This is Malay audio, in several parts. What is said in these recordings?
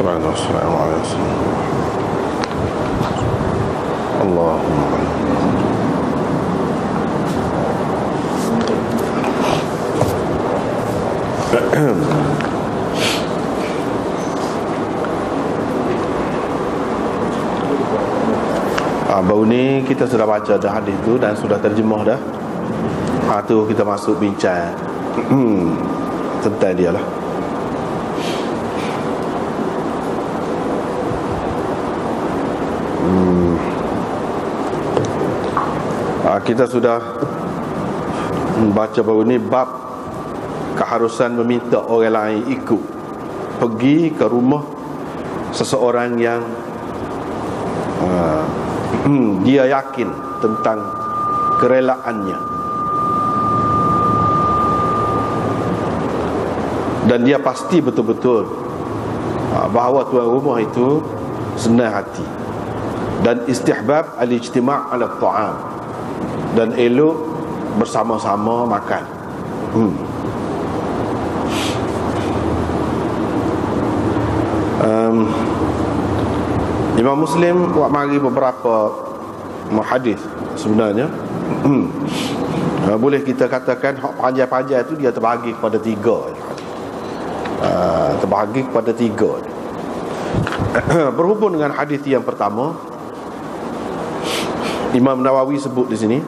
Assalamualaikum warahmatullahi wabarakatuh. Allahumma baru ni kita sudah baca dah hadis tu dan sudah terjemah dah. Tu kita masuk bincang tentang dia lah. Kita sudah baca baru ni bab keharusan meminta orang lain ikut pergi ke rumah seseorang yang dia yakin tentang kerelaannya dan dia pasti betul-betul bahawa tuan rumah itu senang hati, dan istihbab al-ijtima' ala ta'am, dan elok bersama-sama makan. Imam Muslim buat mari beberapa hadis sebenarnya. Boleh kita katakan panjang-panjang itu dia terbahagi kepada tiga. Terbahagi kepada tiga. Berhubung dengan hadis yang pertama, Imam Nawawi sebut di sini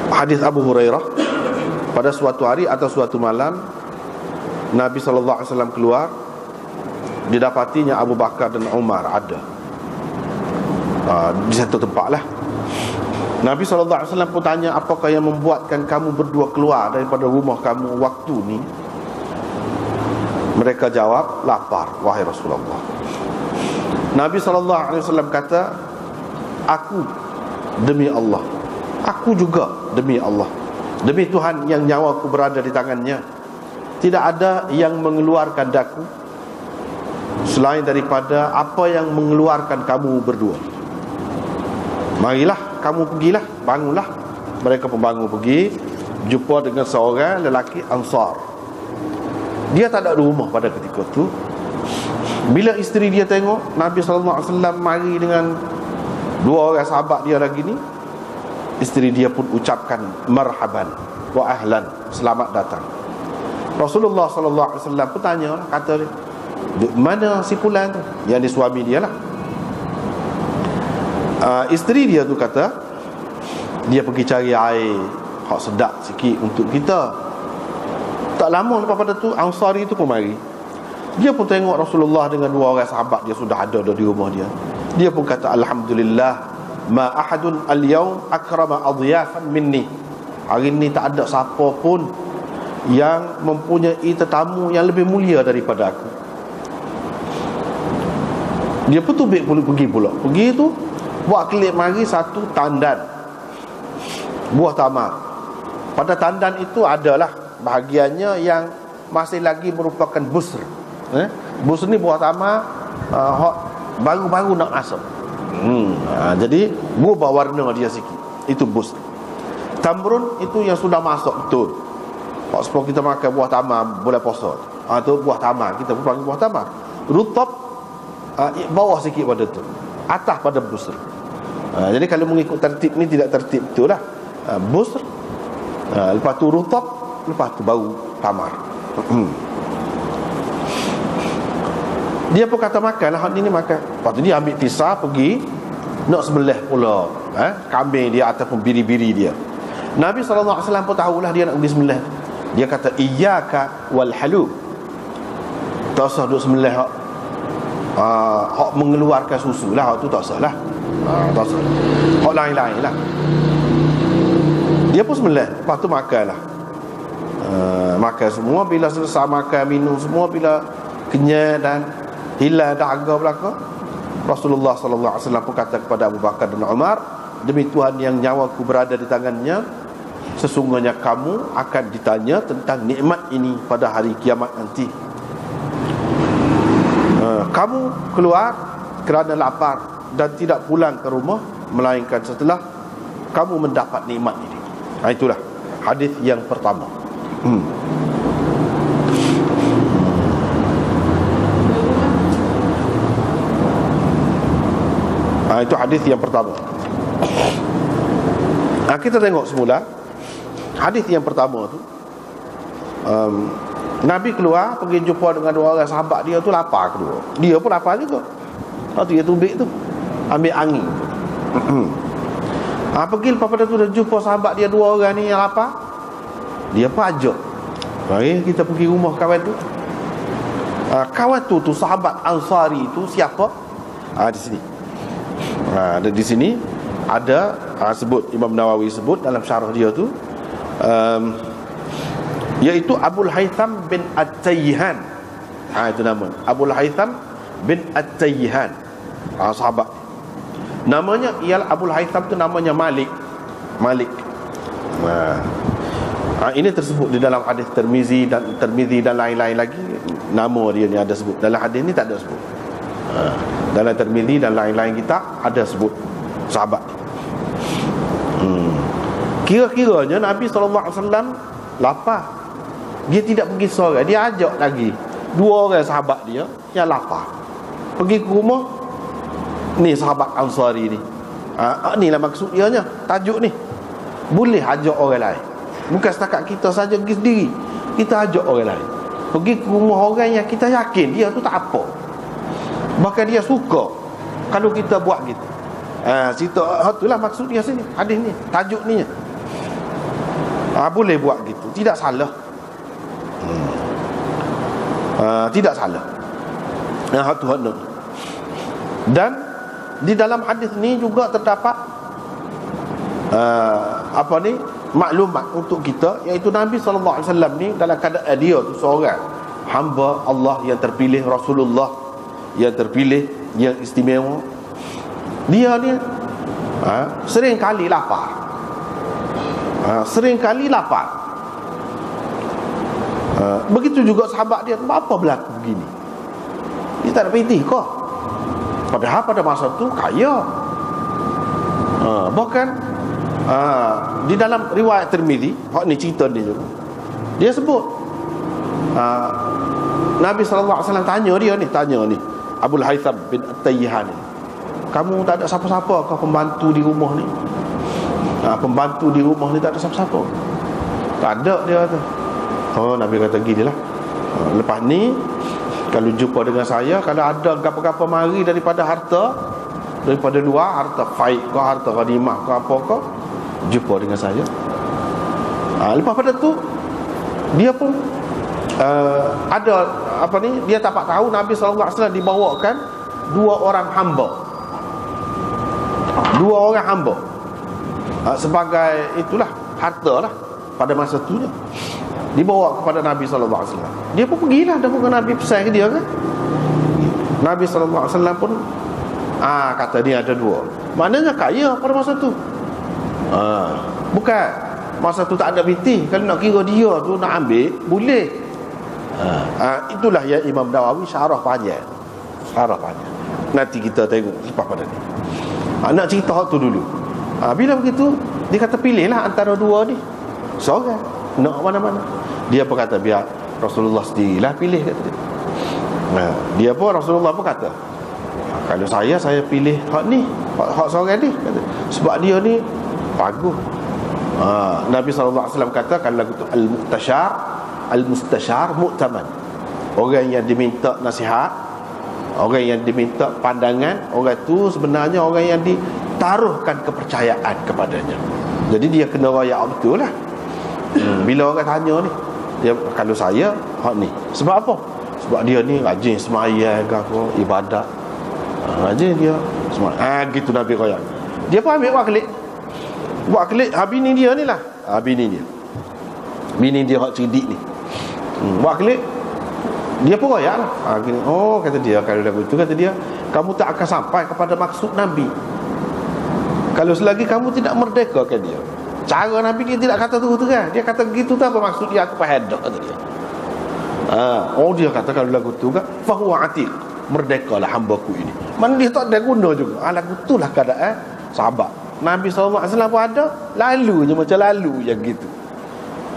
hadis Abu Hurairah, pada suatu hari atau suatu malam Nabi SAW keluar, didapatinya Abu Bakar dan Umar ada di satu tempat lah. Nabi SAW pun tanya, apakah yang membuatkan kamu berdua keluar daripada rumah kamu waktu ni? Mereka jawab, lapar wahai Rasulullah. Nabi SAW kata, aku demi Allah, aku juga demi Allah, demi Tuhan yang nyawaku berada di tangannya, tidak ada yang mengeluarkan daku selain daripada apa yang mengeluarkan kamu berdua. Marilah kamu pergilah, bangunlah. Mereka pun bangun pergi, jumpa dengan seorang lelaki Ansar. Dia tak ada rumah pada ketika tu. Bila isteri dia tengok Nabi SAW mari dengan dua orang sahabat dia lagi ni, isteri dia pun ucapkan marhaban wa ahlan, selamat datang. Rasulullah SAW pun tanya, kata dia, mana si fulan tu? Yang dia suami dia lah. Isteri dia tu kata, dia pergi cari air hak sedap sikit untuk kita. Tak lama lepas pada tu Ansari tu pun mari. Dia pun tengok Rasulullah dengan dua orang sahabat dia sudah ada di rumah dia. Dia pun kata, alhamdulillah, ma ahadun al-yawm akrama adhiyafan minni. Hari ni tak ada siapa pun yang mempunyai tetamu yang lebih mulia daripada aku. Dia pun tubik pergi pula. Pergi tu buat kelip mari satu tandan buah tamar. Pada tandan itu adalah bahagiannya yang masih lagi merupakan busr. Busr ni buah tamar baru-baru nak masuk. Jadi berubah warna dia sikit. Itu busr. Tamrun itu yang sudah masuk betul. Sebab kita makan buah tamar boleh puasa. Tu buah tamar, kita pun panggil buah tamar. Rutab bawah sikit pada tu, atas pada busr. Jadi kalau mengikut tertib ni tidak tertib betul lah. Busr, lepas tu rutab, lepas tu baru tamar. Dia pun kata makan lah, ni makan. Lepas tu dia ambil pisau pergi nak sembelih pula kambing dia ataupun biri-biri dia. Nabi SAW pun tahulah dia nak pergi sembelih. Dia kata, iyyaka wal halub. Tak usah duk sembelih hak mengeluarkan susu lah, hak tu tak usah lah. Tak usah. Hak lain-lain lah. Dia pun sembelih, lepas tu makan lah. Makan semua. Bila selesai makan, minum semua, bila kenyang dan hilang dahaga belaka, Rasulullah SAW pun kata kepada Abu Bakar dan Umar, demi Tuhan yang nyawaku berada di tangannya, sesungguhnya kamu akan ditanya tentang nikmat ini pada hari kiamat nanti. Kamu keluar kerana lapar dan tidak pulang ke rumah melainkan setelah kamu mendapat nikmat ini. Itulah hadis yang pertama. Itu hadis yang pertama. Kita tengok semula hadis yang pertama tu. Nabi keluar pergi jumpa dengan dua orang sahabat dia tu, lapar kedua. Dia pun lapar juga. Waktu dia tubik tu ambil angin. Pergi lepas pada tu dah jumpa sahabat dia dua orang ni yang lapar. Dia pun ajak, mari kita pergi rumah kawan tu. Kawan tu sahabat Ansari tu siapa? Di sini. Di sini ada sebut Imam Nawawi sebut dalam syarah dia tu, iaitu Abul Haytham bin At-Tayyihan. Itu nama Abul Haytham bin At-Tayyihan, sahabat. Namanya ialah Abul Haytham tu namanya Malik. Ini tersebut di dalam hadis Tirmizi dan lain-lain lagi. Nama dia ni ada sebut. Dalam hadis ni tak ada sebut. Dalam Tirmizi dan lain-lain kitab ada sebut sahabat. Kira-kiranya Nabi SAW lapar. Dia tidak pergi seorang, dia ajak lagi dua orang sahabat dia yang lapar. Pergi ke rumah ni sahabat Ansari ni. Inilah maksud dia nya, tajuk ni. Boleh ajak orang lain. Bukan setakat kita saja pergi sendiri. Kita ajak orang lain. Pergi ke rumah orang yang kita yakin dia tu tak apa. Bahkan dia suka kalau kita buat gitu. Itulah maksud dia sini. Hadis ni, tajuk ni. Boleh buat gitu, tidak salah. Tidak salah. Dan di dalam hadis ni juga terdapat maklumat untuk kita, iaitu Nabi SAW ni dalam keadaan dia tu seorang hamba Allah yang terpilih, Rasulullah yang terpilih, yang istimewa. Dia ni sering kali lapar. Begitu juga sahabat dia, apa berlaku begini? Dia tak ada piti kok. Padahal pada masa tu kaya. Bahkan di dalam riwayat Tirmizi, ni cerita dia juga, dia sebut Nabi SAW tanya ni Abul Haytham bin At-Tayyihan ni, kamu tak ada siapa-siapa kau pembantu di rumah ni? Pembantu di rumah ni tak ada siapa-siapa? Tak ada, dia kata. Nabi kata gini lah, lepas ni kalau jumpa dengan saya, kalau ada apa-apa mari daripada harta, daripada luar, harta faid ke, harta ghanimah ke, apa ke, jumpa dengan saya. Lepas pada tu dia pun ada dia dapat tahu Nabi SAW dibawakan dua orang hamba sebagai itulah harta lah pada masa tu je, dibawa kepada Nabi SAW. Dia pun pergilah, dah bukan Nabi pesan ke dia kan. Nabi SAW pun kata dia ada dua. Maknanya kaya pada masa tu. Bukan masa tu tak ada binti. Kalau nak kira dia tu nak ambil, boleh. Itulah yang Imam Nawawi syarah panjang. Nanti kita tengok lepas pada ni. Nak cerita hak tu dulu. Bila begitu, dia kata pilihlah antara dua ni. Seorang nak mana-mana. Dia pun kata biar Rasulullah sendirilah pilih, kata dia. Dia pun, Rasulullah pun kata, kalau saya pilih hak ni, hak seorang ni, kata. Sebab dia ni bagus. Nabi SAW kata, kalau al-mustashar mu'taman. Orang yang diminta nasihat, orang yang diminta pandangan, orang tu sebenarnya orang yang ditaruhkan kepercayaan kepadanya. Jadi dia kena rayak betul lah. Bila orang tanya ni, dia, kalau saya hak ni, sebab apa? Sebab dia ni rajin sembahyang ke apa, ibadat, rajin dia sembahyang. Gitu Nabi rayak. Dia pun ambil buat kelik bini dia ni lah. Bini dia hak cerdik ni. Buat kelik, dia pun rayak lah. Kata dia, kalau dah begitu, kata dia, kamu tak akan sampai kepada maksud Nabi kalau selagi kamu tidak merdeka, kata dia. Cara Nabi dia tidak kata tu kan. Dia kata gitu tu apa maksud dia, aku faham dah, kata dia. Dia kata kalau lagu tu kan, fahuwa atiq, merdekalah hamba-ku ini. Mana dia tak ada guna juga. Lagu itulah keadaan sahabat Nabi SAW pun ada, lalu je macam lalu yang gitu.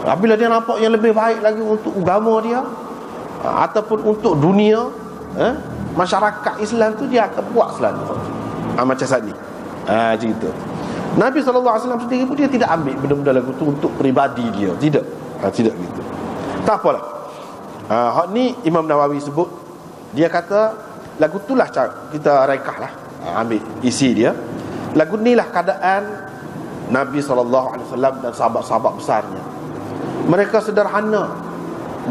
Apabila dia nampak yang lebih baik lagi untuk agama dia, ataupun untuk dunia, masyarakat Islam tu, dia akan buat selalu. Macam saat ni, cerita Nabi SAW sendiri pun dia tidak ambil benda-benda lagu tu untuk peribadi dia. Tidak, tidak gitu. Tak apalah. Hak ni Imam Nawawi sebut. Dia kata lagu tu lah kita rekah lah, ambil isi dia. Lagu ni lah keadaan Nabi SAW dan sahabat-sahabat besarnya. Mereka sederhana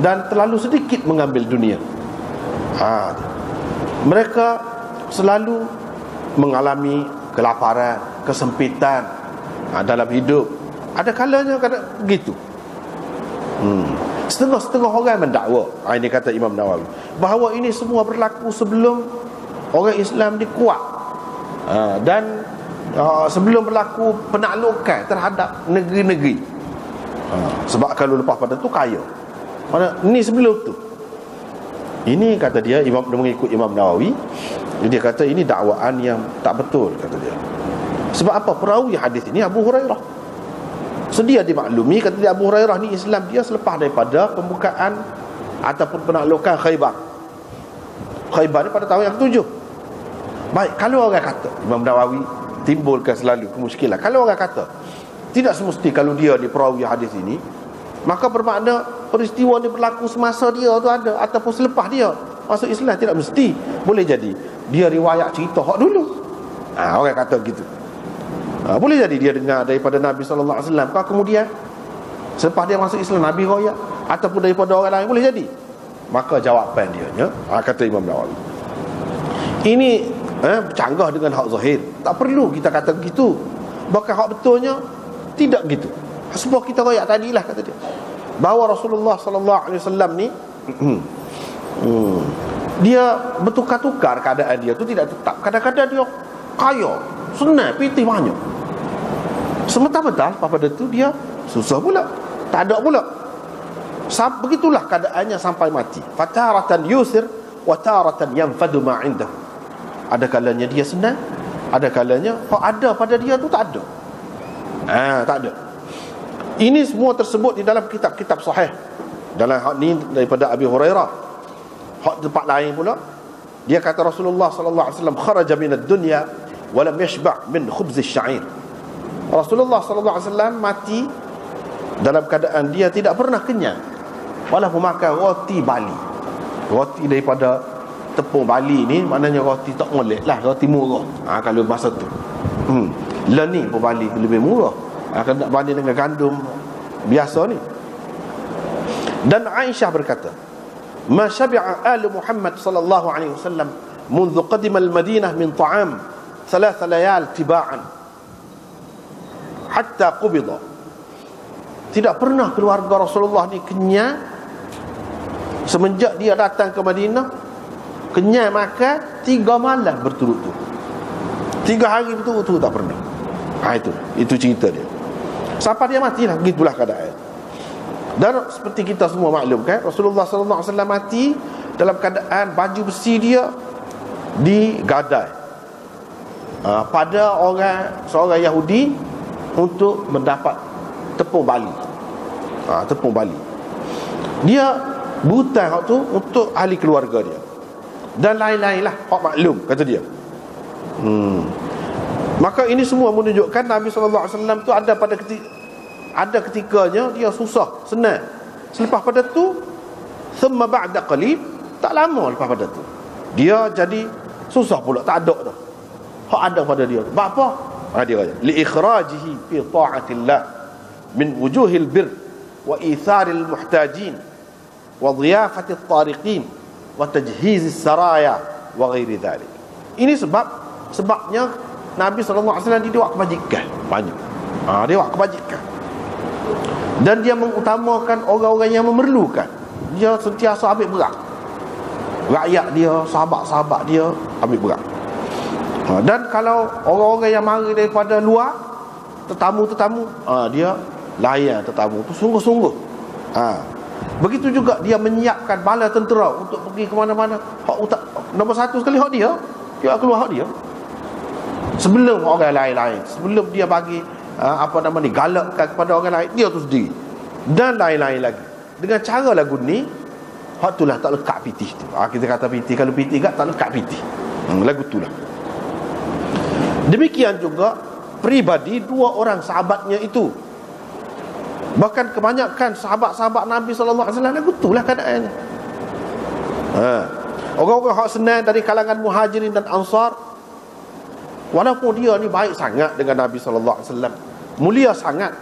dan terlalu sedikit mengambil dunia. Mereka selalu mengalami kelaparan, kesempitan dalam hidup. Ada kalanya begitu. Setengah-setengah orang mendakwa, ini kata Imam Nawawi, bahawa ini semua berlaku sebelum orang Islam dikuat, dan sebelum berlaku penaklukan terhadap negeri-negeri. Sebab kalau lepas pada tu kaya. Ini sebelum tu. Ini kata dia, dia mengikut Imam Nawawi. Dia kata ini dakwaan yang tak betul, kata dia. Sebab apa? Perawi hadis ini Abu Hurairah. Sedia dimaklumi, kata dia, Abu Hurairah ni Islam dia selepas daripada pembukaan ataupun penaklukan Khaybar. Khaybar ni pada tahun yang ke-7. Baik, kalau orang kata, Imam Nawawi timbulkan selalu kemuskilan, kalau orang kata tidak semesti kalau dia di perawi hadis ini, maka bermakna peristiwa ni berlaku semasa dia tu ada ataupun selepas dia masuk Islam. Tidak mesti. Boleh jadi dia riwayat cerita hak dulu. Orang kata gitu. Boleh jadi dia dengar daripada Nabi SAW, kalau kemudian selepas dia masuk Islam Nabi riwayat, ataupun daripada orang lain, boleh jadi. Maka jawapan dia, kata Imam Nawawi, ini bercanggah dengan hak zahir. Tak perlu kita kata begitu. Bahkan hak betulnya tidak gitu. Sebab kita riwayat tadilah, kata dia, bahawa Rasulullah SAW ni dia bertukar-tukar keadaan dia tu, tidak tetap. Kadang-kadang dia kaya, senang, pitih banyak. Sementara pada tu dia susah pula, tak ada pula. Begitulah keadaannya sampai mati. Fataratan yusir wa taratan yanfadu ma indah. Ada kalanya dia senang, ada kalanya ada pada dia tu tak ada. Tak ada. Ini semua tersebut di dalam kitab-kitab sahih. Dalam hak ni daripada Abi Hurairah. Hak tempat lain pula, dia kata Rasulullah SAW kharaja minad dunya wa lam yashba' min khubz asy-sya'ir. Rasulullah SAW mati dalam keadaan dia tidak pernah kenyang, walaupun makan roti Bali. Roti daripada tepung Bali ni, maknanya roti tak molek lah, roti murah. Kalau masa tu Leni pun Bali lebih murah, kalau nak banding dengan gandum biasa ni. Dan Aisyah berkata, ma syabi'a al Muhammad sallallahu alaihi wasallam منذ قدم المدينة من طعام 3 ليال تباعا حتى قبض. Tidak pernah keluarga Rasulullah ni kenyang semenjak dia datang ke Madinah. Kenyang makan 3 malam berturut-turut, 3 hari berturut-turut tak pernah. Itu cerita dia. Sampai dia matilah, begitulah keadaan. Dan seperti kita semua maklum kan, Rasulullah SAW mati dalam keadaan baju besi dia digadai pada seorang Yahudi untuk mendapat tepung Bali. Tepung Bali. Dia berhutang hak tu untuk ahli keluarga dia dan lain-lain lah, hak maklum, kata dia. Maka ini semua menunjukkan Nabi SAW tu ada ketikanya dia susah, senang. Selepas pada tu, thumma ba'da qalib, tak lama lepas pada tu dia jadi susah pula, tak ada dah. Hak ada pada dia. Sebab apa? Dia kata, li ikhrajihi fi ta'atillah min wujuhil bir wa itharil muhtajin wa dhiyafatit tariqin wa tajhizis saraya wa ghairi dhalik. Ini sebabnya Nabi SAW dia buat kebajikan banyak. Dia buat kebajikan. Dan dia mengutamakan orang-orang yang memerlukan. Dia sentiasa ambil berat. Rakyat dia, sahabat-sahabat dia ambil berat. Dan kalau orang-orang yang mari daripada luar, tetamu-tetamu, dia layan tetamu tu sungguh-sungguh. Begitu juga dia menyiapkan bala tentera untuk pergi ke mana-mana. Nombor 1 sekali hak dia keluar hak dia. Sebelum orang lain-lain, sebelum dia bagi galakkan kepada orang lain, dia tu sendiri dan lain-lain lagi. Dengan cara lagu ni, hak itulah tak lekat pitih tu. Kita kata pitih, kalau pitih kat tak lekat pitih. Lagu itulah. Demikian juga pribadi dua orang sahabatnya itu. Bahkan kebanyakan sahabat-sahabat Nabi sallallahu alaihi wasallam lagu itulah keadaannya. Orang-orang hak senang dari kalangan Muhajirin dan Ansar, walaupun dia ni baik sangat dengan Nabi sallallahu alaihi wasallam, mulia sangat,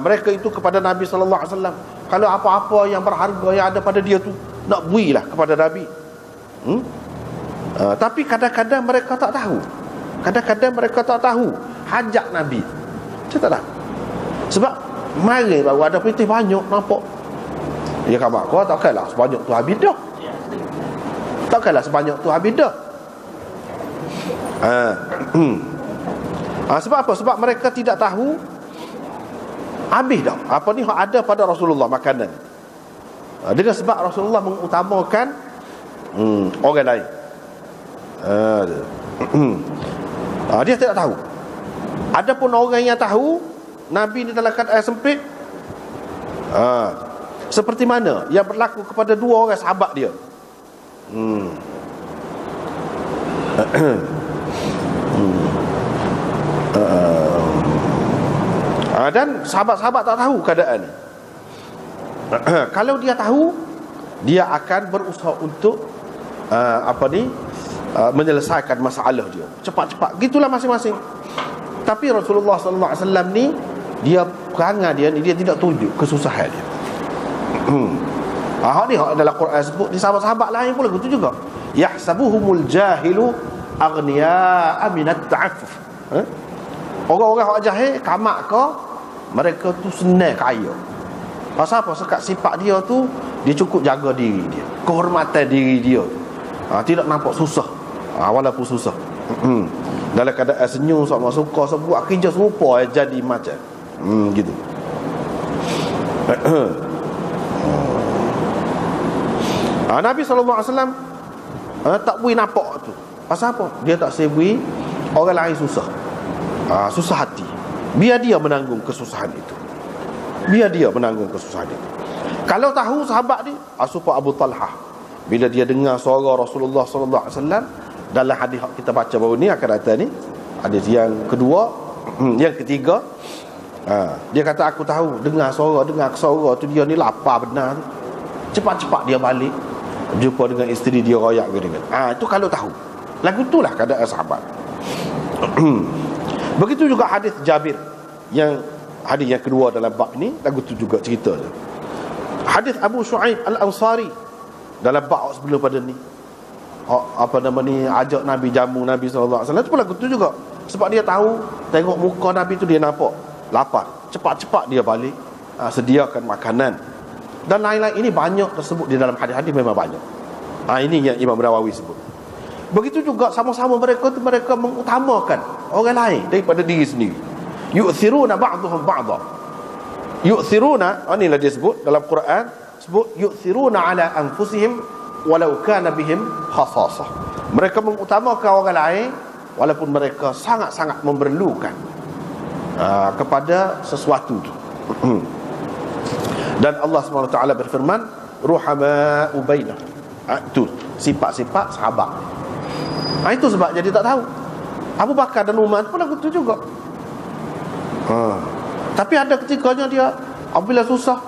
mereka itu kepada Nabi sallallahu alaihi wasallam, kalau apa-apa yang berharga yang ada pada dia tu nak builah kepada Nabi. Tapi kadang-kadang mereka tak tahu. Kadang-kadang mereka tak tahu hajat Nabi. Saya tak tahu. Sebab mari baru ada putih banyak nampak. Ya kabar kau takkanlah sebanyak tu habis dah. Takkanlah sebanyak tu habis dah. Sebab apa? Sebab mereka tidak tahu habis dah apa ni ada pada Rasulullah makanan. Dengan sebab Rasulullah mengutamakan orang lain. Dia tidak tahu. Adapun orang yang tahu Nabi ni dalam keadaan sempit, seperti mana yang berlaku kepada dua orang sahabat dia. Dan sahabat-sahabat tak tahu keadaan ni. Kalau dia tahu, dia akan berusaha untuk menyelesaikan masalah dia cepat-cepat. Gitulah masing-masing. Tapi Rasulullah sallallahu alaihi wasallam ni, dia perangai dia ni, dia tidak tunjuk kesusahan dia. Hak ni hak dalam Quran sebut di sahabat-sahabat lain pun begitu juga. Yahsabuhumul jahilu aghniya'a minat ta'affuf. Orang-orang hak jahil kamak ke, mereka tu senang kaya. Pasal apa? Sekat sifat dia tu, dia cukup jaga diri dia, kehormatan diri dia. Tidak nampak susah, walaupun susah. Dalam keadaan senyum, sama suka, buat kerja serupa jadi macam gitu. Nabi SAW tak boleh nampak tu. Pasal apa? Dia tak sebui orang lain susah, susah hati. Biar dia menanggung kesusahan itu. Biar dia menanggung kesusahan itu. Kalau tahu sahabat ni, supaya Abu Talhah, bila dia dengar suara Rasulullah sallallahu alaihi wasallam, dalam hadis kita baca baru ni akan datang ni, hadis yang kedua, yang ketiga, dia kata aku tahu dengar suara tu dia ni lapar benar tu. Cepat-cepat dia balik jumpa dengan isteri dia, royak dengan. Itu kalau tahu. Lagu itulah keadaan sahabat. Begitu juga hadis Jabir, yang hadis yang kedua dalam bab ni, lagu tu juga cerita dia. Hadis Abu Shu'aib Al-Ansari dalam bab sebelum pada ni, ajak Nabi jamu Nabi sallallahu alaihi wasallam, tu pun lagu tu juga. Sebab dia tahu, tengok muka Nabi tu dia nampak lapar, cepat-cepat dia balik sediakan makanan dan lain-lain. Ini banyak tersebut di dalam hadis-hadis, memang banyak. Ini yang Imam Nawawi sebut. Begitu juga sama-sama mereka mengutamakan orang lain daripada diri sendiri. Yu'thiruna ba'dhum ba'dha. Yu'thiruna, inilah dia sebut dalam Quran, sebut yu'thiruna ala anfusihim walau kana bihim khasasah. Mereka mengutamakan orang lain walaupun mereka sangat-sangat memerlukan kepada sesuatu tu. Dan Allah SWT berfirman, ruhama'u bainahum. Itu sifat-sifat sahabat. Itu sebab jadi tak tahu. Abu Bakar dan Umar pun lagu tu juga. Tapi ada ketikanya dia apabila susah,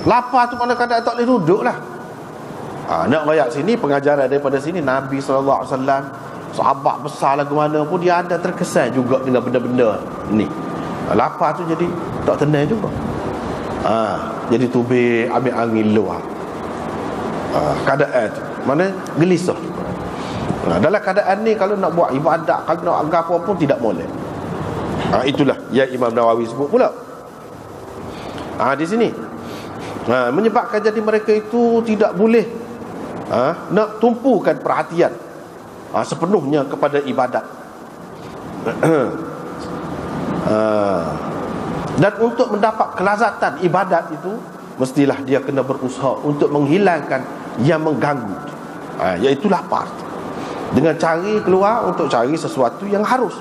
lapar tu, kadang-kadang tak boleh duduk lah. Nak rakyat sini, pengajaran daripada sini, Nabi SAW, sahabat besar lagu mana pun, dia ada terkesan juga dengan benda-benda ni. Lapar tu jadi tak tenang juga. Jadi tubik, ambil angin luar. Keadaan tu mana gelisah. Dalam keadaan ni, kalau nak buat ibadat, kalau nak agak apa pun tidak boleh. Itulah yang Imam Nawawi sebut pula di sini. Menyebabkan jadi mereka itu tidak boleh nak tumpukan perhatian sepenuhnya kepada ibadat. Dan untuk mendapat kelazatan ibadat itu, mestilah dia kena berusaha untuk menghilangkan yang mengganggu, iaitu lapar, dengan cari keluar untuk cari sesuatu yang harus.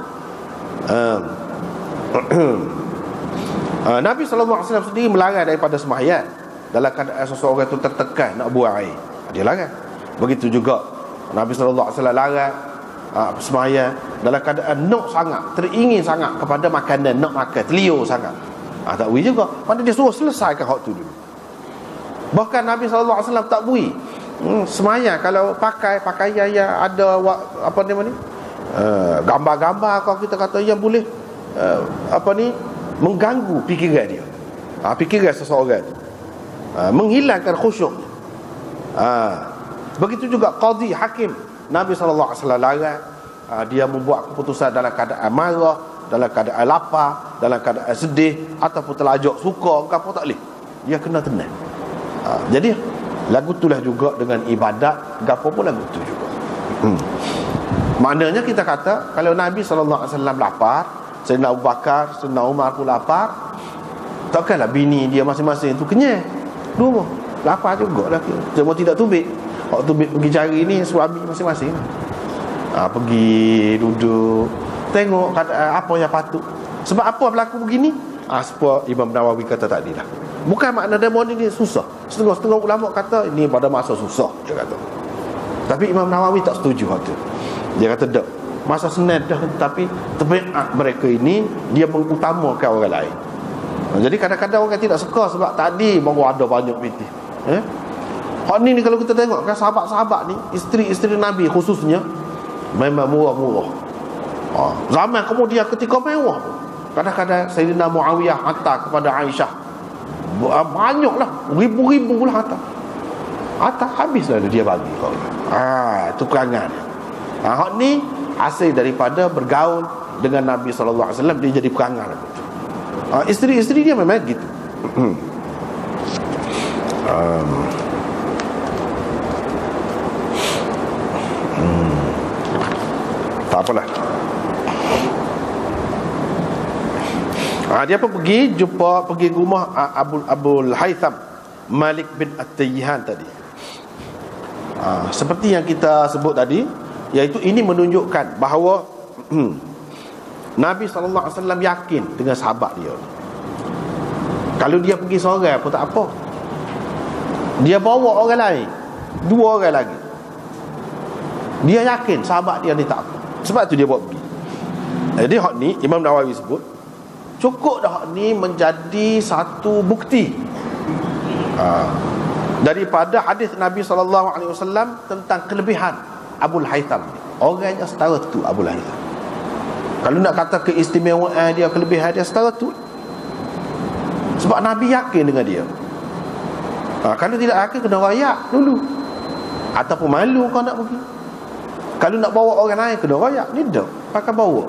Nabi SAW sendiri melarang daripada sembahyang dalam keadaan seseorang itu tertekan nak buang air. Dia larang. Begitu juga Nabi SAW larang sembahyang dalam keadaan nak sangat, teringin sangat kepada makanan, nak makan, terliur sangat. Tak boleh juga. Mana dia suruh selesaikan hak tu dulu. Bahkan Nabi SAW tak boleh sembahyang kalau pakai pakaian yang ada apa nama ni, gambar-gambar, kalau kita kata yang boleh mengganggu fikiran dia, fikiran seseorang tu, menghilangkan khusyuk. Begitu juga qadhi, hakim. Nabi SAW larang dia membuat keputusan dalam keadaan marah, dalam keadaan lapar, dalam keadaan sedih, ataupun terlajak suka, apa tak boleh. Dia kena tenang. Jadi lagu itulah juga dengan ibadat, gapo pun lagu tu juga. Maknanya kita kata kalau Nabi SAW lapar, Sayyidina Abu Bakar, Sayyidina Umar pun lapar, takkanlah bini dia masing-masing tu kenyang. Dua lapar jugalah. Cuma tidak tubik. Waktu tubik pergi cari ni suami masing-masing. Pergi duduk, tengok apa yang patut. Sebab apa berlaku begini? Sebab Imam Nawawi kata tadi lah, bukan makna demo ni susah. Setengah-setengah ulama kata ini pada masa susah, dia kata. Tapi Imam Nawawi tak setuju hal tu. Dia kata tak, masa senang dah, tapi tabiat mereka ini dia mengutamakan orang lain. Jadi kadang-kadang orang tidak suka sebab tadi baru ada banyak fitih. Hak ni kalau kita tengok kan, sahabat-sahabat ni, isteri-isteri Nabi khususnya memang murah-murah. Zaman kemudian ketika mewah, kadang-kadang Sayyidina Muawiyah hantar kepada Aisyah banyaklah, ribu-ribu lah hantar habislah dia bagi kau. Itu perangai dia. Hak ni hasil daripada bergaul dengan Nabi SAW, dia jadi perangai. Isteri-isteri dia memang gitu. Tak apalah. Dia pun pergi rumah Abul Haytham Malik bin At-Tayyihan tadi. Seperti yang kita sebut tadi, iaitu ini menunjukkan bahawa Nabi SAW yakin dengan sahabat dia. Kalau dia pergi seorang pun tak apa, dia bawa orang lain, dua orang lagi, dia yakin sahabat dia ni tak apa. Sebab tu dia bawa pergi. Jadi hak ni Imam Nawawi sebut cukup dah hak ni menjadi satu bukti daripada hadis Nabi SAW tentang kelebihan Abul Haytham. Orangnya setara tu Abul Haytham. Kalau nak kata keistimewaan dia, kelebihan dia, setara tu. Sebab Nabi yakin dengan dia. Kalau tidak yakin, kena rayak dulu, ataupun malu kau nak pergi. Kalau nak bawa orang lain, kena rayak. Ni dah pakai bawa.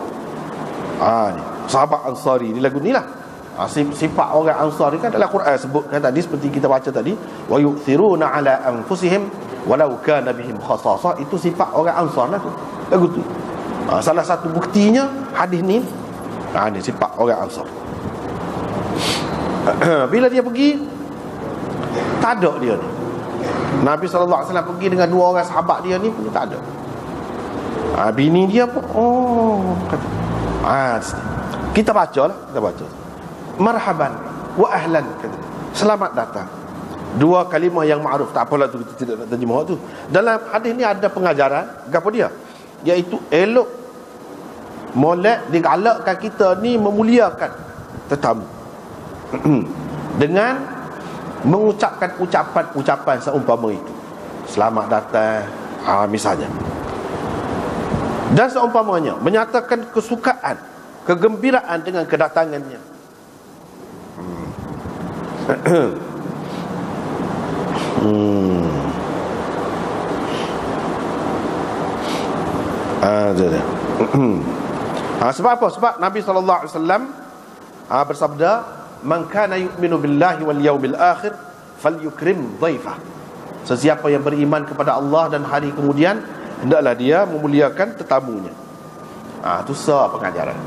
Ni sahabat Ansari ni, lagu ni lah. Sifat orang Ansari kan dalam Quran sebutkan tadi, seperti kita baca tadi, wa yu'thiruna ala anfusihim walau kana bihim khasasah. Itu sifat orang Ansar lah tu, lagu tu. Salah satu buktinya hadis ni. Ni sifat orang Ansar. Bila dia pergi, tak ada dia ni. Nabi SAW pergi dengan dua orang sahabat dia ni pun tak ada. Bini dia pun kata, kita baca lah, kita baca marhaban wa ahlan, kata, selamat datang. Dua kalimah yang ma'ruf. Tak apalah tu, kita tidak nak terjemah tu. Dalam hadis ni ada pengajaran apa dia, iaitu elok molek digalakkan kita ni memuliakan tetamu dengan mengucapkan ucapan seumpama itu, selamat datang, misalnya. Dan seumpamanya menyatakan kesukaan, kegembiraan dengan kedatangannya. Sebab apa? Sebab Nabi SAW bersabda, man kana yu'minu billahi wal yawmil akhir falyukrim dhaifah. Sesiapa yang beriman kepada Allah dan hari kemudian, hendaklah dia memuliakan tetamunya. Itu sah pengajaran.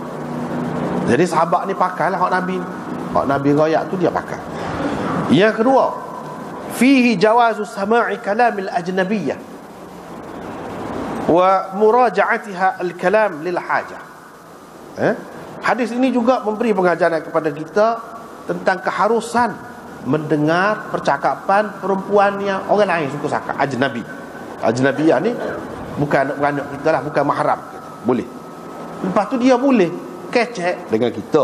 Jadi sahabat ni pakailah hak Nabi. Hak Nabi royak tu dia pakai. Yang kedua, fihi jawazu sama'i kalamil ajnabiyyah wa muraja'atiha al-kalam lil hajah. Hadis ini juga memberi pengajaran kepada kita tentang keharusan mendengar percakapan perempuan yang orang lain suka cakap, ajnabi. Ajnabiyah ni bukan anak-anak kita lah, bukan mahram, boleh. Lepas tu dia boleh kecek dengan kita.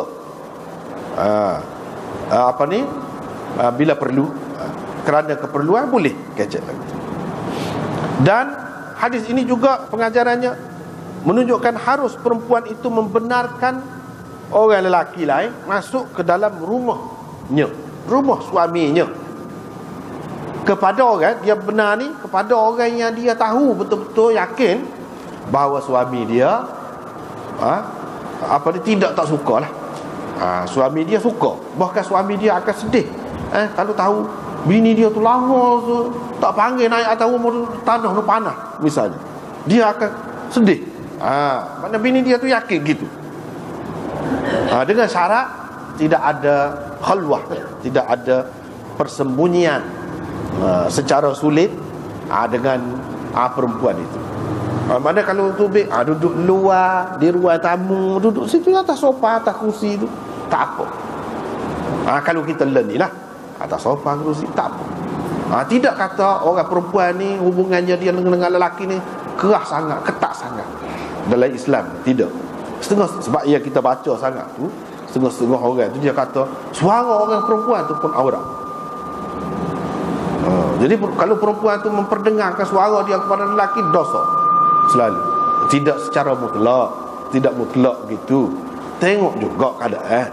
Bila perlu, kerana keperluan boleh kecek lagi. Dan hadis ini juga pengajarannya menunjukkan harus perempuan itu membenarkan orang lelaki lain masuk ke dalam rumahnya, rumah suaminya, kepada orang dia benar ni, kepada orang yang dia tahu betul-betul yakin bahawa suami dia tidak tak suka lah. Suami dia suka, bahkan suami dia akan sedih kalau tahu bini dia tu lama tu tak panggil naik atas rumah tu, tanah tu panah misalnya, dia akan sedih. Mana bini dia tu yakin gitu. Dengan syarat tidak ada khalwah, tidak ada persembunyian secara sulit dengan perempuan itu. Mana kalau tubik duduk luar, di ruang tamu, duduk situ atas sofa, atas kursi tu, tak apa. Kalau kita learn ni lah, atas sofa, kursi, tak apa. Tidak kata orang perempuan ni hubungannya dia dengan lelaki ni keras sangat, ketat sangat. Dalam Islam tidak. Setengah, sebab yang kita baca sangat tu, setengah-setengah orang tu dia kata suara orang perempuan tu pun aurat. Jadi kalau perempuan tu memperdengarkan suara dia kepada lelaki, dosa selalu. Tidak secara mutlak, tidak mutlak gitu. Tengok juga keadaan.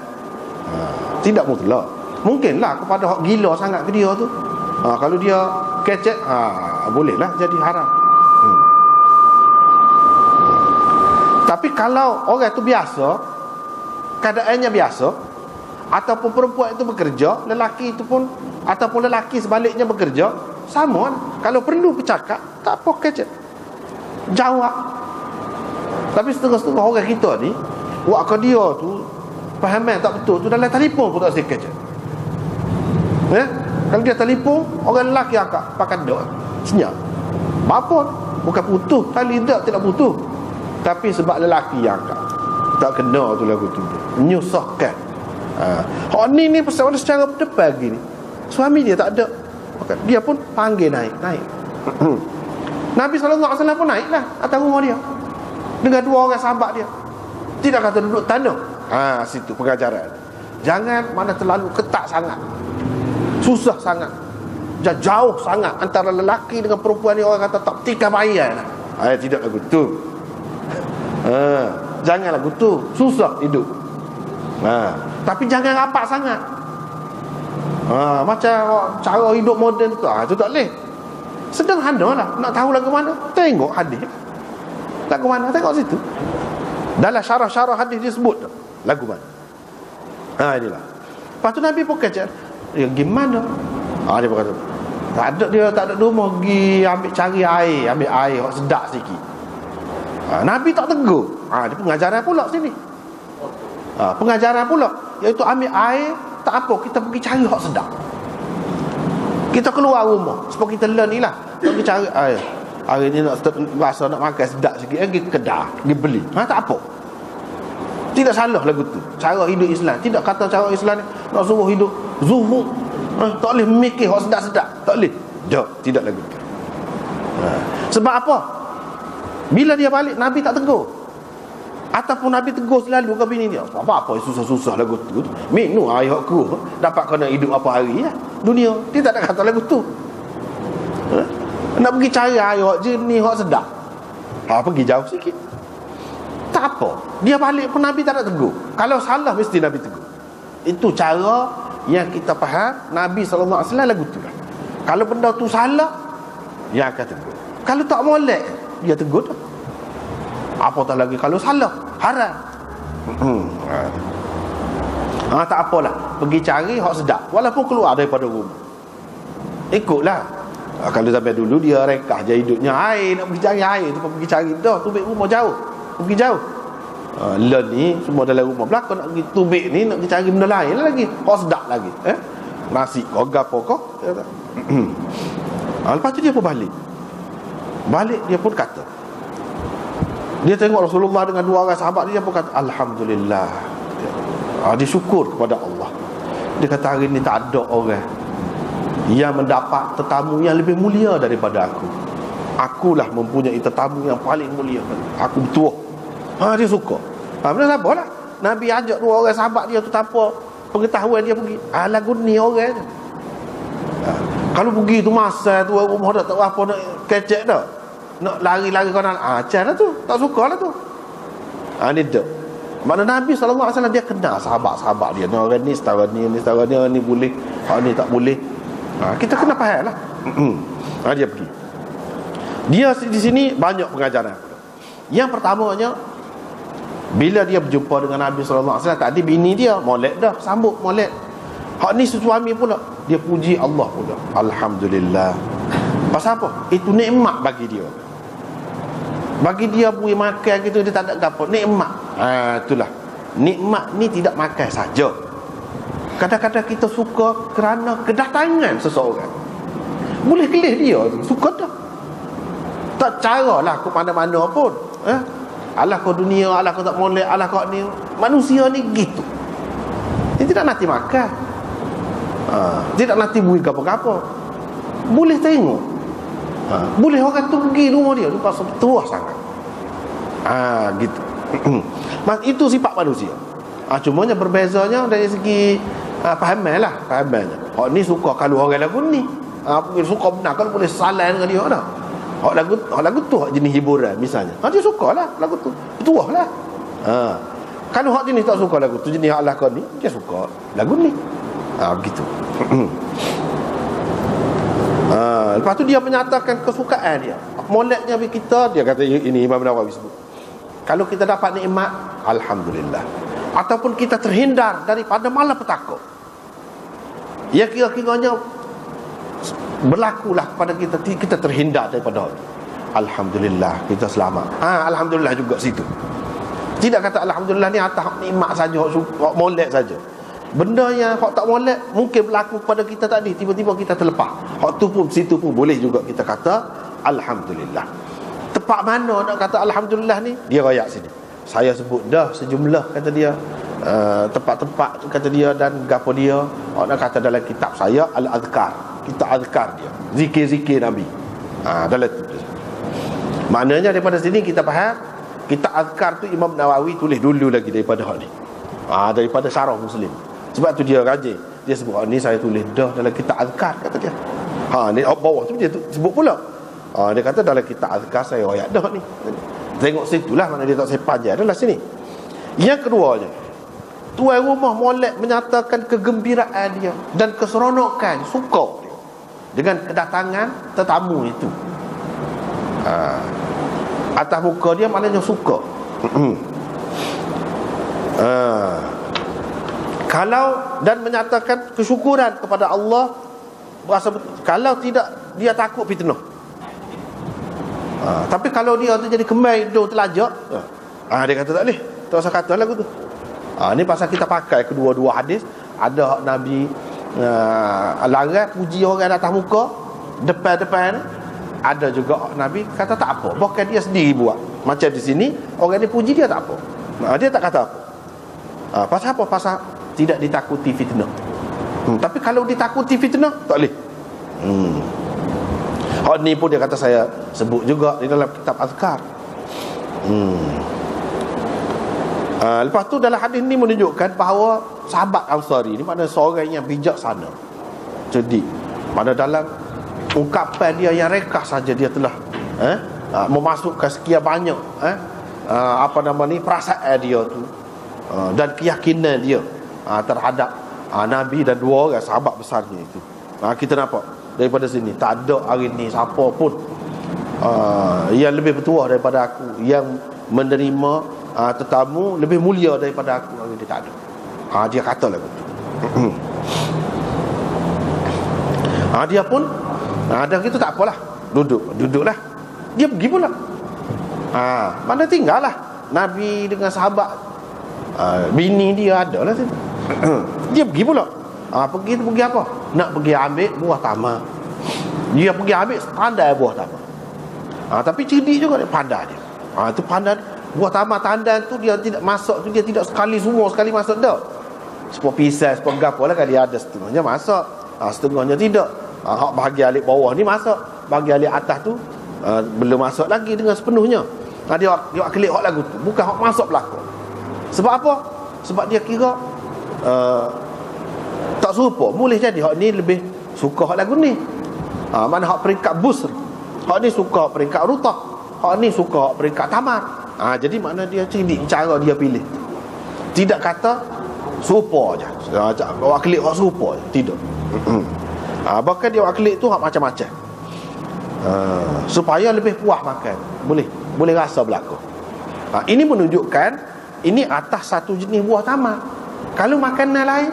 Tidak mutlak. Mungkinlah kepada hak gila sangat ke dia tu, kalau dia kecek, bolehlah jadi haram. Tapi kalau orang itu biasa, keadaannya biasa, ataupun perempuan itu bekerja, lelaki itu pun, ataupun lelaki sebaliknya bekerja, sama. Kalau perlu bercakap, tak apa kecek, jawab. Tapi setengah-setengah orang kita ni, buat ke dia tu fahaman tak betul tu, dalam telefon pun tak boleh kecek. Kalau dia telefon, orang lelaki akak pakai dok senyap. Apa? Bukan putus, kali tidak putus. Tapi sebab lelaki yang tak kena tu lagu tu, menyusahkan. Ni persoalan secara berdepan gini. Suami dia tak ada, dia pun panggil naik. Nabi SAW pun naik lah atas rumah dia dengan dua orang sahabat dia. Tidak kata duduk tanah. Situ pengajaran. Jangan mana terlalu ketat sangat, susah sangat, jauh sangat antara lelaki dengan perempuan ni. Orang kata tak tika bayar lah. Tidak lagu tu. Janganlah gitu, susah hidup. Tapi jangan rapat sangat. Macam cara hidup moden tu, itu tak boleh. Sederhana lah. Nak tahu lagu mana, tengok hadis. Lagu mana, tengok situ. Dalam syarah-syarah hadis dia sebut lagu mana. Inilah. Lepas tu Nabi pun kata, gimana? Dia pun kata, tak ada rumah, pergi cari air yang sedap sikit. Nabi tak tegur. Dia pengajaran pula sini. Pengajaran pula, iaitu ambil air, tak apa, kita pergi cari hak sedap. Kita keluar rumah, sebab kita learn ni lah, kita pergi cari air. Hari ni nak rasa nak makan sedap sikit, pergi kedai, pergi beli. Tak apa. Tidak salah lagu tu. Cara hidup Islam. Tidak kata cara Islam ni nak suruh hidup zuhud. Tak boleh mikir hak sedap-sedap. Tak boleh. Tidak lagu tu. Sebab apa? Bila dia balik, Nabi tak tegur. Ataupun Nabi tegur selalu ke bini dia, apa-apa susah-susah lagu tu, minum air aku dapat kena hidup apa hari ya dunia. Dia tak ada kata lagu tu. Nak pergi cari air jenis hak sedap, pergi jauh sikit, tak apa. Dia balik pun Nabi tak nak tegur. Kalau salah mesti Nabi tegur. Itu cara yang kita faham Nabi SAW lagu tu lah. Kalau benda tu salah, dia akan tegur. Kalau tak molek, dia tegur tak. Apatah lagi kalau salah, haram. Tak apalah, pergi cari hak sedap, walaupun keluar daripada rumah, ikutlah. Kalau sampai dulu dia rekah je hidupnya, air nak pergi cari air tu, pergi cari dah tubik rumah jauh, pergi jauh. Learn ni semua dalam rumah belakang, nak pergi tubik ni, nak pergi cari benda lain lagi, hak sedap lagi, nasi kau gapo kau. Lepas tu dia pun balik dia pun kata, dia tengok Rasulullah dengan dua orang sahabat dia pun kata alhamdulillah. Dia syukur kepada Allah. Dia kata hari ni tak ada orang yang mendapat tetamu yang lebih mulia daripada aku. Akulah mempunyai tetamu yang paling mulia. Aku bertuah. Dia suka. Benda sabarlah. Nabi ajak dua orang sahabat dia tu tanpa pengetahuan dia pergi. Lagu ni orang je. Kalau pergi tu masa tu rumah dah tak apa nak kecek dah. Nak lari-lari kanan. Macam lah tu. Tak suka lah tu. Ni dah. Makna Nabi SAW dia kenal sahabat-sahabat dia. Ni orang ni setara ni setara ni boleh. Ni tak boleh. Kita kena faham lah. Dia pergi. Dia di sini banyak pengajaran. Yang pertamanya, bila dia berjumpa dengan Nabi SAW, tadi bini dia molek dah, sambut molek. Hak ni suami pula, dia puji Allah pula. Alhamdulillah. Pasal apa? Itu nikmat bagi dia. Bagi dia bui makan gitu, dia tak ada apa. Nikmat. Itulah. Nikmat ni tidak makan saja. Kadang-kadang kita suka kerana kedatangan seseorang. Boleh kelih dia, suka dah. Tak caralah ke mana-mana pun. Alah kau dunia, alah kau tak molek, alah kau ni. Manusia ni gitu. Dia tidak nanti makan. Tidak nanti bui apa-apa. Boleh tengok. Boleh orang tu pergi rumah dia, dia pasal terus sangat. Gitu. Itu sifat manusia. Cumanya berbezanya dari segi fahamannya. Hak ni suka kalau orang lagu ni. Suka benar kalau boleh salah dengan dia dah. Hak lagu tu hak jenis hiburan misalnya. Dia sukalah lagu tu. Betuahlah. Kalau hak jenis tak suka lagu tu, jenis Allah kau ni, dia suka lagu ni. Begitu. Lepas tu dia menyatakan kesukaan dia. Moleknya bagi kita, dia kata ini Imam Nawawi sebut. Kalau kita dapat nikmat, alhamdulillah. Ataupun kita terhindar daripada malapetaka. Ya kira-kiranya berlakulah kepada kita terhindar daripada itu. Alhamdulillah kita selamat. Alhamdulillah juga situ. Tidak kata alhamdulillah ni atas nikmat saja, molek saja. Benda yang hak tak molek mungkin berlaku kepada kita tadi, tiba-tiba kita terlepas. Hak tu pun situ pun boleh juga kita kata alhamdulillah. Tempat mana nak kata alhamdulillah ni? Dia royak sini. Saya sebut dah sejumlah kata dia tempat-tempat kata dia dan gapo dia. Hak nak kata dalam kitab saya al-azkar. Kita azkar dia, zikir-zikir Nabi. Dalam tu. Maknanya daripada sini kita faham, kita azkar tu Imam Nawawi tulis dulu lagi daripada hal ni. Daripada Syarah Muslim. Sebab tu dia rajin. Dia sebut ni saya tulis dah dalam kitab azkar kata dia. Ni bawah tu dia sebut pula. Dia kata dalam kitab azkar saya royak dah ni. Tengok situlah mana dia tak saya panjang adalah sini. Yang keduanya, tuan rumah molek menyatakan kegembiraan dia dan keseronokan, suka dia dengan kedatangan tetamu itu. Atas muka dia maknanya suka. Kalau dan menyatakan kesyukuran kepada Allah, berasa kalau tidak dia takut fitnah. Tapi kalau dia tu jadi kemai dong telajak, dia kata tak boleh. Tak usah kata lagu tu. Ni pasal kita pakai kedua-dua hadis. Ada Nabi larang puji orang atas muka depan-depan. Ada juga Nabi kata tak apa, bahkan dia sendiri buat. Macam di sini orang ni puji dia tak apa. Dia tak kata apa. Pasal apa? Pasal tidak ditakuti fitnah. Tapi kalau ditakuti fitnah tak boleh. Hak ni pun dia kata saya sebut juga di dalam kitab azkar. Lepas tu dalam hadis ni menunjukkan bahawa sahabat Ansari ni maknanya seorang yang bijaksana, cerdik. Pada dalam ungkapan dia yang rekas saja dia telah memasukkan sekian banyak perasaan dia tu dan keyakinan dia terhadap Nabi dan dua orang sahabat besarnya itu. Kita nampak daripada sini tak ada hari ni siapa pun yang lebih bertuah daripada aku, yang menerima tetamu lebih mulia daripada aku. Hari ni tak ada. Dia kata lah betul. Dia pun ada gitu tak apalah, duduklah. Dia pergi pula. Mana tinggal lah Nabi dengan sahabat. Bini dia ada lah situ. Dia pergi pula. Pergi apa? Nak pergi ambil buah taman. Dia pergi ambil pandai buah taman. Tapi cerdik juga dia, pandai dia. Itu pandai. Buah taman tandan tu dia tidak masuk tu, dia tidak sekali semua sekali masuk dah. Sepuluh pisang, sepuluh gapo lah kan dia ada setengahnya masak, setengahnya tidak. Hak bahagian alik bawah ni masak, bahagian alik atas tu belum masak lagi dengan sepenuhnya. Dia klik hak lagu tu, bukan hak masak belaka. Sebab apa? Sebab dia kira tak serupa. Boleh jadi hak ni lebih suka hak lagu ni. Mana hak peringkat busr, hak ni suka hak peringkat rutah, hak ni suka hak peringkat tamar. Jadi makna dia cerdik cara dia pilih. Tidak kata serupa je. Awak klik hak serupa je. Tidak. Bahkan dia awak klik tu hak macam-macam. Supaya lebih puas makan. Boleh rasa belaka. Ini menunjukkan ini atas satu jenis buah tamar. Kalau makanan lain,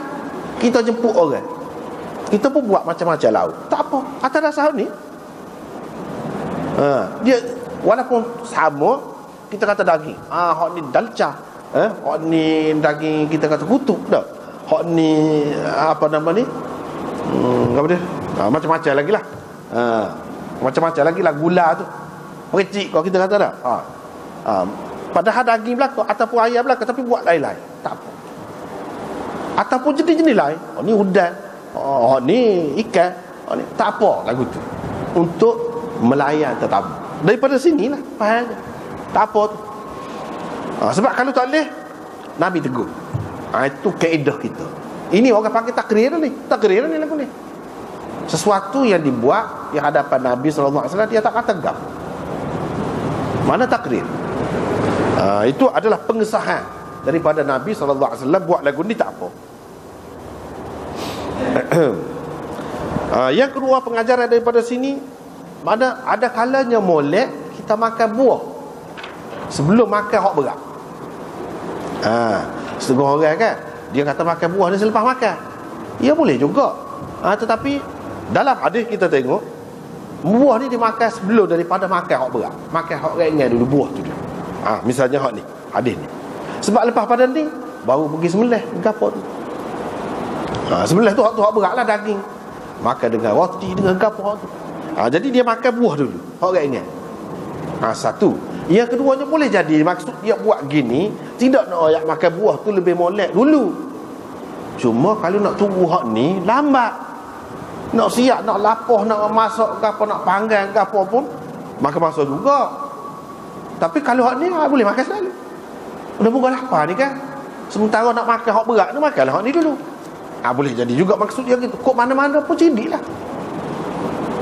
kita jemput orang, kita pun buat macam-macam lauk, tak apa, atas dasar ni. Dia walaupun sama, kita kata daging, hak ni dalca, hak ni daging kita kata kutuk dah, hak ni apa nama ni, apa dia, macam-macam lagi lah, macam-macam lagi lah gula tu, percik kalau kita kata dah. Padahal daging belaka ataupun ayam belaka, tapi buat lain-lain, tak apa. Ataupun jenis-jenis lain, ni udang, ni ikan, ni tak apa lagu tu, untuk melayan tetamu. Daripada sini lah faham, tak apa tu. Sebab kalau tak boleh, Nabi tegur. Itu kaedah kita. Ini orang panggil takrir ni lagu ni. Sesuatu yang dibuat di hadapan Nabi SAW, dia tak kata gam. Mana takrir? Itu adalah pengesahan daripada Nabi SAW. Buat lagu ni tak apa. Yang kedua pengajaran daripada sini, mana ada kalanya molek kita makan buah sebelum makan hak berat. Setengah orang kan, dia kata makan buah ni selepas makan. Ya boleh juga. Tetapi dalam hadis kita tengok, buah ni dimakan sebelum daripada makan hak berat. Makan hak ringan dulu buah tu dia. Misalnya hak ni, hadis ni. Sebab lepas pada ni baru pergi sembelih gapo tu. Sembelih tu hak berat lah, daging. Makan dengan roti, dengan gapo tu. Jadi dia makan buah dulu, hak ringan. Satu. Yang keduanya boleh jadi maksud dia buat gini, tidak nak ayat makan buah tu lebih molek dulu. Cuma kalau nak tunggu hak ni lambat. Nak siap, nak lapah, nak masak gapo, nak panggang gapo pun makan masa juga. Tapi kalau hak ni boleh makan sekali. Udah buka lapar ni kan. Sementara nak makan hak berat ni, makanlah hak ni dulu. Boleh jadi juga maksud dia gitu. Kok mana-mana pun cerdik lah.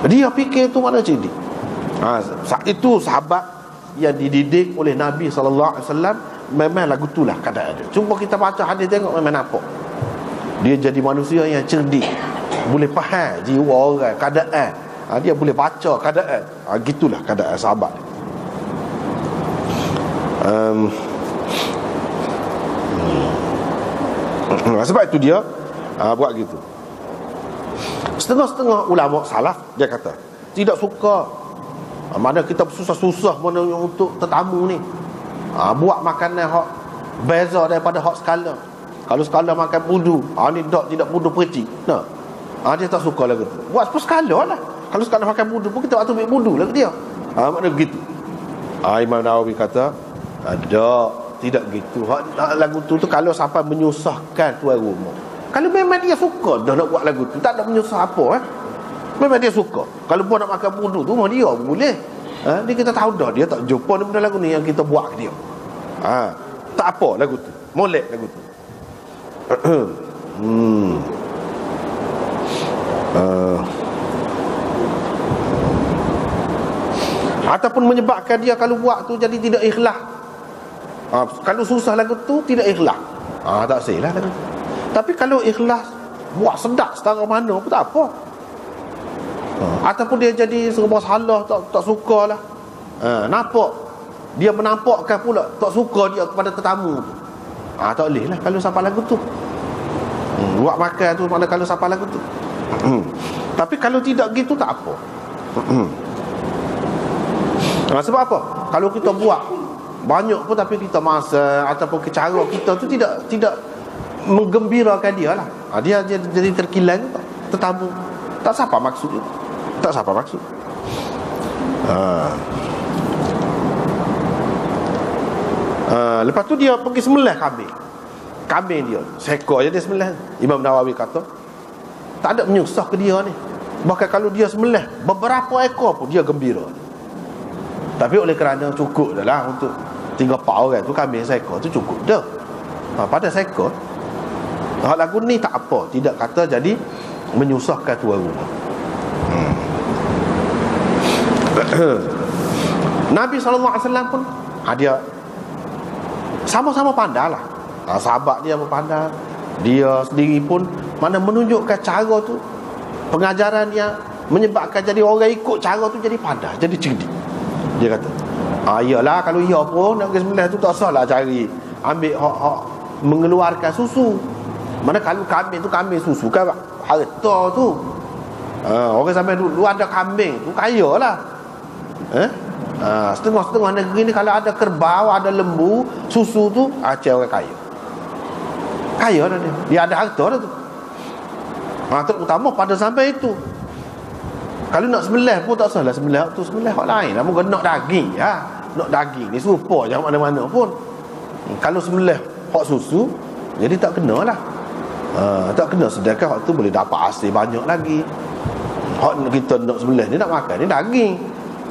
Dia fikir tu mana cerdik. Itu sahabat yang dididik oleh Nabi SAW. Memang lagu tu lah keadaan dia. Cuma kita baca hadis tengok memang nampak dia jadi manusia yang cerdik, boleh faham jiwa orang, keadaan. Dia boleh baca keadaan. Gitulah keadaan sahabat. Sebab itu dia buat gitu. Setengah-setengah ulama salaf dia kata tidak suka, mana kita susah-susah mana untuk tetamu ni, buat makanan hak beza daripada hak skala. Kalau skala makan pudu, ni tidak pudu percik. Dia tak suka lagu tu. Buat sepuluh skala lah. Kalau skala makan pudu pun kita waktu ambil pudu lagu dia. Maknanya begitu. Imam Nawawi kata tidak gitu. Lagu tu kalau sampai menyusahkan tuan rumah, kalau memang dia suka dah nak buat lagu tu, tak ada menyusah apa. Memang dia suka. Kalau buat nak makan pudu tu rumah dia boleh. Dia kita tahu dah dia tak jumpa benda lagu ni yang kita buat ke dia. Tak apa lagu tu, molek lagu tu. Ataupun menyebabkan dia kalau buat tu jadi tidak ikhlas. Kalau susah lagu tu tidak ikhlas, tak salah lagu tu. Tapi kalau ikhlas, buat sedap setara mana pun tak apa. Ataupun dia jadi serba salah, tak suka lah. Nampak dia menampakkan pula tak suka dia kepada tetamu. Tak boleh lah kalau sampai lagu tu. Buat makan tu mana kalau sampai lagu tu. Tapi kalau tidak gitu tak apa. Sebab apa? Kalau kita buat banyak pun tapi kita masak ataupun cara kita tu tidak menggembirakan dia lah. Dia jadi terkilan tetamu. Tak siapa maksud itu. Tak siapa maksud. Lepas tu dia pergi sembelih kambing. kambing dia, seekor je dia sembelih. Imam Nawawi kata tak ada menyusah ke dia ni. Bahkan kalau dia sembelih beberapa ekor pun dia gembira. Tapi oleh kerana cukup dah lah untuk 3-4 orang tu, kambing seekor tu cukup dah. Pada seekor hak lagu ni tak apa, tidak kata jadi menyusahkan tuan rumah. Nabi SAW pun dia sama-sama pandai lah. Sahabat dia pun pandai, dia sendiri pun mana menunjukkan cara tu, pengajaran yang menyebabkan jadi orang ikut cara tu jadi pandai, jadi cerdik. Dia kata, iyalah kalau ia pun nak pergi sembelih tu tak salah cari ambil hak mengeluarkan susu. Mana kalau kambing tu kambing susu kan harta tu. Orang sampai dulu ada kambing tu kaya lah. Setengah-setengah negeri ni kalau ada kerbau, ada lembu, susu tu orang kaya. Kaya dah dia. Dia ada harta dah tu. Terutama pada sampai itu. Kalau nak sembelih pun tak salah sembelih tu, sembelih hak lain. Namun nak daging ya. Nak daging ni serupa je mana-mana pun. Kalau sembelih hak susu, jadi tak kena lah. Tak kena, sedangkan hak tu boleh dapat hasil banyak lagi. Hak kita nak sembelih ni nak makan ni daging,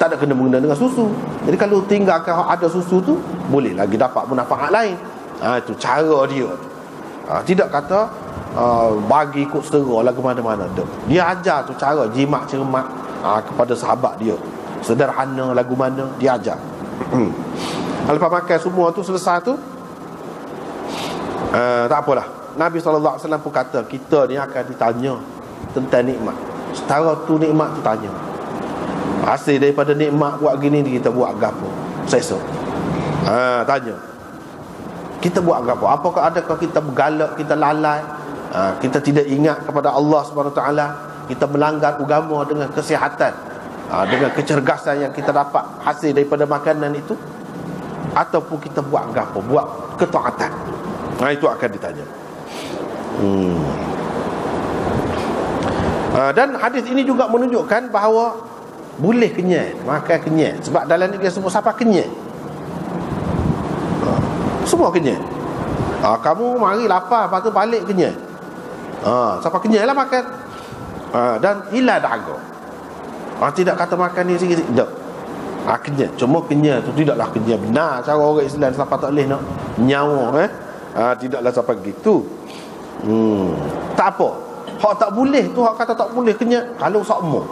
tak ada kena mengena dengan susu. Jadi kalau tinggalkan hak ada susu tu, boleh lagi dapat manfaat lain. Itu cara dia. Tidak kata bagi ikut setera lah ke mana-mana. Dia ajar tu cara jimat cermat kepada sahabat dia. Sederhana lagu mana dia ajar. Lepas makan semua tu selesai tu, tak apalah, Nabi SAW pun kata kita ni akan ditanya tentang nikmat. Setara tu nikmat tu tanya, hasil daripada nikmat buat gini kita buat gapo sesok. Tanya kita buat gapo, apakah adakah kita bergalak, kita lalai, kita tidak ingat kepada Allah SWT, kita melanggar agama dengan kesihatan, dengan kecergasan yang kita dapat hasil daripada makanan itu, ataupun kita buat gapo, buat ketaatan. Itu akan ditanya. Dan hadis ini juga menunjukkan bahawa boleh kenyang, makan kenyang. Sebab dalam ni dia sebut siapa kenyang, semua kenyang. Kamu mari lapar, lepas tu balik kenyang. Siapa kenyang lah makan. Dan hilang dahaga. Tidak kata makan ni sikit-sikit, tak. Kenyang. Cuma kenyang tu tidaklah kenyang benar cara orang Islam sampai tak boleh nak nyawa. Tidaklah sampai gitu. Tak apa. Hak tak boleh tu, hak kata tak boleh kenyang kalau sakmo.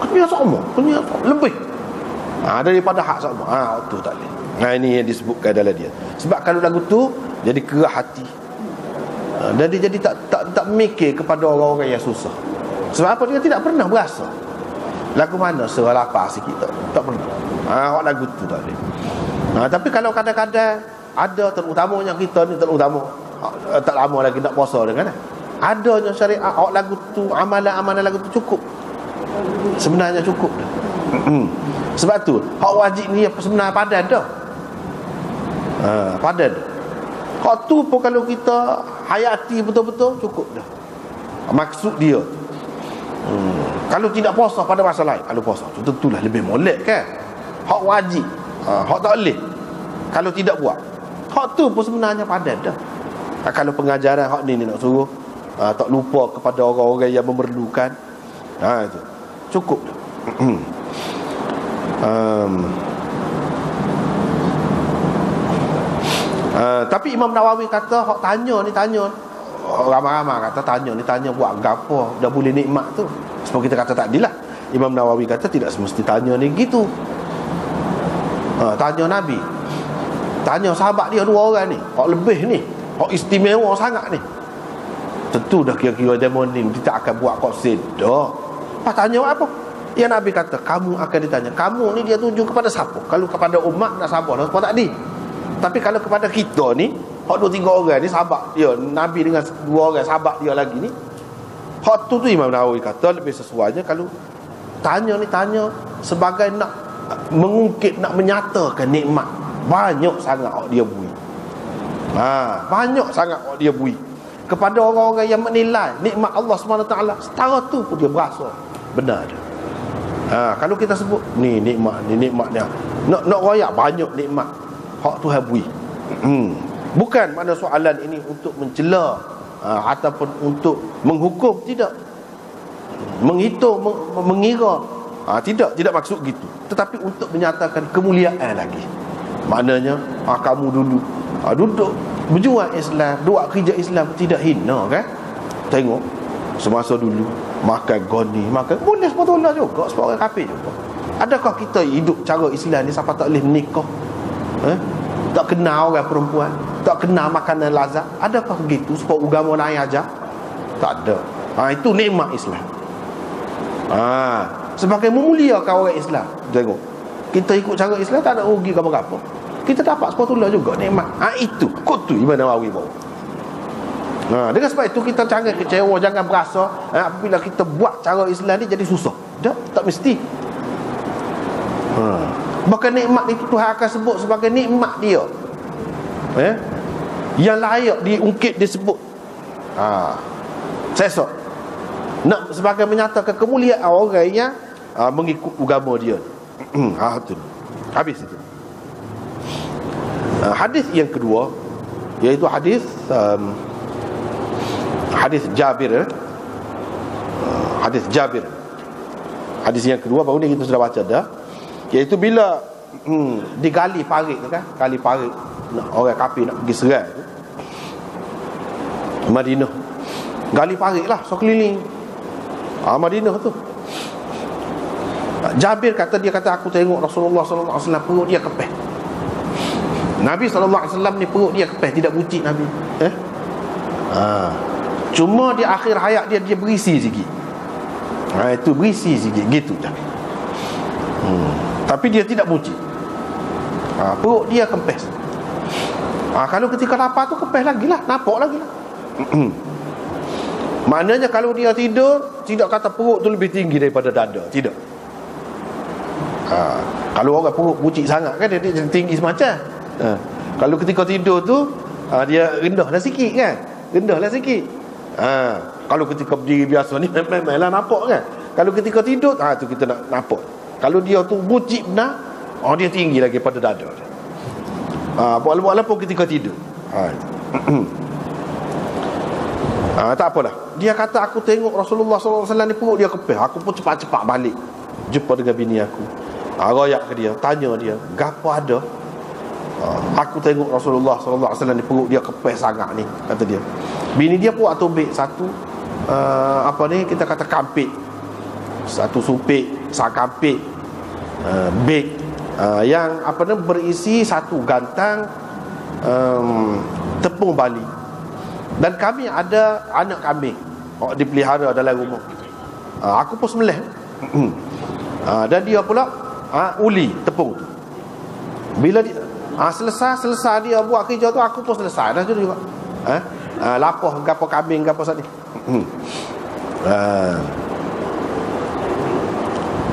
Kenyang sakmo, kenyang lebih daripada hak sakmo. Tu tak boleh. Ini yang disebutkan dalam dia. Sebab kalau lagu tu jadi kerah hati. Dan dia jadi tak mikir kepada orang-orang yang susah. Sebab apa? Dia tidak pernah berasa lagu mana serah lapar sikit, tak pernah. Hak lagu tu tak boleh. Tapi kalau kadang-kadang ada, terutamanya kita ni, terutama tak lama lagi nak puasa dengan adanya syariat, hak lagu tu, amalan-amalan lagu tu cukup. Sebenarnya cukup dah. Sebab tu hak wajib ni sebenarnya padan dah. Padan. Hak tu pun kalau kita hayati betul-betul cukup dah. Maksud dia. Kalau tidak puasa pada masa lain, kalau puasa tu tentulah lebih molek kan. Hak wajib, hak tak boleh kalau tidak buat. Hak tu pun sebenarnya padan dah. Kalau pengajaran hak ni nak suruh tak lupa kepada orang-orang yang memerlukan, itu cukup dah. Tapi Imam Nawawi kata hak tanya ni, ramai-ramai kata tanya buat gapo dah boleh nikmat tu. Sebab kita kata tadilah, Imam Nawawi kata tidak semesti tanya ni gitu. Tanya Nabi, tanya sahabat dia dua orang ni, hak lebih ni, hak istimewa sangat ni, tentu dah kira-kira demonim kita akan buat qasid dah. Apa tanya apa? Ya Nabi kata kamu akan ditanya. Kamu ni dia tuju kepada siapa? Kalau kepada umat nak sabarlah sebab tak di. Tapi kalau kepada kita ni, hak 2-3 orang ni sahabat dia, Nabi dengan 2 orang sahabat dia lagi ni, hak tu Imam Nawawi kata lebih sesuainya kalau tanya ni tanya sebagai nak mengungkit, nak menyatakan nikmat. Banyak sangat hak dia bui. Banyak sangat hak dia bui kepada orang-orang yang menilai nikmat Allah SWT. Setara tu pun dia berasa benar dia. Kalau kita sebut ni nikmat, ni nikmat dia, nak royak banyak nikmat hak Tuhan bui. Bukan mana soalan ini untuk mencela ataupun untuk menghukum, tidak. Menghitung, mengira, tidak maksud gitu. Tetapi untuk menyatakan kemuliaan lagi. Maknanya kamu dulu duduk berjuang Islam, buat kerja Islam, tidak hina kan? Tengok semasa dulu makan goni, makan boleh sepatutnya juga sebab orang kafir juga. Adakah kita hidup cara Islam ni siapa tak boleh menikah? Tak kenal orang perempuan, tak kenal makanan lazat. Adakah begitu sebab agama lain ajar? Tak ada. Itu nikmat Islam. Sebagai memuliakan orang Islam. Tengok, kita ikut cara Islam tak ada rugi apa-apa. Kita dapat sepatutnya juga nikmat. Itu kutu Imam Nawawi bawa. Dengan sebab itu kita jangan kecewa, jangan berasa apabila kita buat cara Islam ni jadi susah. Tak mesti. Bahkan nikmat itu Tuhan akan sebut sebagai nikmat dia, yang layak diungkit, disebut. Sesok nak sebagai menyatakan kemuliaan orang yang mengikut agama dia. Itu habis itu. Hadis yang kedua, iaitu hadis Jabir. Hadis Jabir. Hadis yang kedua baru ni kita sudah baca dah, iaitu bila digali parit tu kan, gali parit orang kafir nak pergi serang tu Madinah. Gali parit lah sekeliling Madinah tu. Jabir kata, dia kata aku tengok Rasulullah sallallahu alaihi wasallam perut dia kepeh. Nabi sallallahu alaihi wasallam ni perut dia kepeh, tidak bucik Nabi. Cuma di akhir hayat dia berisi sikit. Itu berisi sikit gitu dah. Tapi dia tidak bucik. Perut dia kempes. Kalau ketika lapar tu kempes lagi lah, nampak lagi lah. Maknanya kalau dia tidur, tidak kata perut tu lebih tinggi daripada dada, tidak. Kalau orang perut bucik sangat kan, dia tinggi semacam. Kalau ketika tidur tu dia rendahlah sikit kan, rendahlah sikit. Kalau ketika berdiri biasa ni memanglah nampak kan. Kalau ketika tidur tu kita nak nampak. Kalau dia tu bucik benar, dia tinggi lagi pada dada dia. Walaupun ketika tidur. Tak apalah. Dia kata aku tengok Rasulullah SAW ni perut dia kepeh. Aku pun cepat-cepat balik jumpa dengan bini aku. Royak ke dia, tanya dia, gapo ada? Aku tengok Rasulullah SAW ni perut dia kepeh sangat ni, kata dia. Bini dia pun atobek satu kita kata kampik. Satu supik, sakampik, beg yang berisi satu gantang tepung Bali. Dan kami ada anak kambing dipelihara dalam rumah. Aku pun sembelih. Dan dia pula uli tepung tu. Bila dia selesai dia buat kerja tu, aku pun selesai dah juga. Lapah gapo kambing gapo sat ni.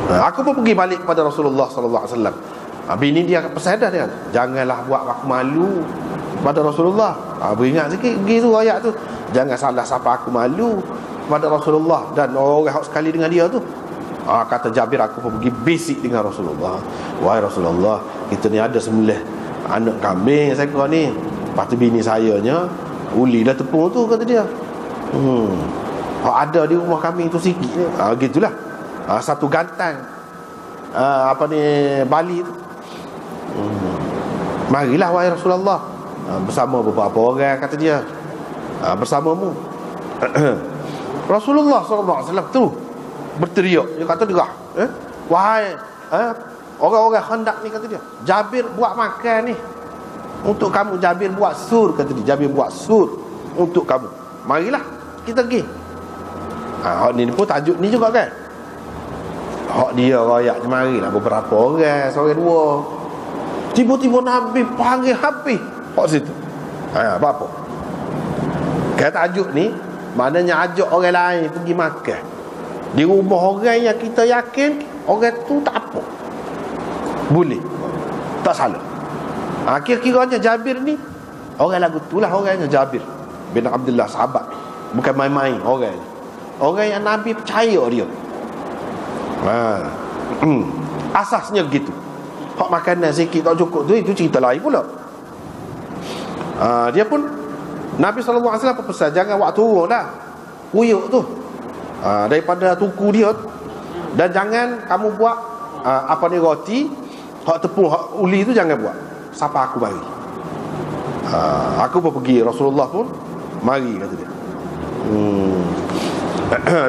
Aku pun pergi balik kepada Rasulullah sallallahu alaihi wasallam. Bini dia pesan dah dia, janganlah buat aku malu pada Rasulullah. Beringat sikit gitu ayat tu. Jangan salah siapa aku malu pada Rasulullah dan orang sekali dengan dia tu. Kata Jabir, aku pun pergi bisik dengan Rasulullah. Wahai Rasulullah, kita ni ada sembelih anak kambing saya kau ni. Lepas tu bini sayanya uli dah tepung tu, kata dia. Ada di rumah kami tu sikit. Gitulah. Satu gantang Bali tu. Marilah wahai Rasulullah, bersama beberapa orang, kata dia, bersamamu. Rasulullah SAW tu berteriak, dia kata derah, wahai orang-orang Khandaq ni, kata dia, Jabir buat makan ni untuk kamu. Jabir buat sur, kata dia, Jabir buat sur untuk kamu. Marilah kita pergi. Hak ni pun tajuk ni juga kan. Hak dia rakyat je, marilah beberapa orang, seorang dua. Tiba-tiba Nabi panggil habis hak situ. Apa-apa. Kan tajuk ni maknanya ajak orang lain pergi makan di rumah orang yang kita yakin orang tu tak apa, boleh, tak salah. Kira-kiranya Jabir ni orang lagu tu lah, orangnya Jabir bin Abdullah, sahabat, bukan main-main orang ni. Orang yang Nabi percaya dia. Asasnya begitu. Hak makanan sikit tak cukup tu, itu cerita lain pula. Dia pun Nabi SAW pesan jangan buat turun dah puyuk tu daripada tuku dia. Dan jangan kamu buat roti hak tepung hak uli tu jangan buat sampai aku bagi. Aku pun pergi, Rasulullah pun mari kata dia.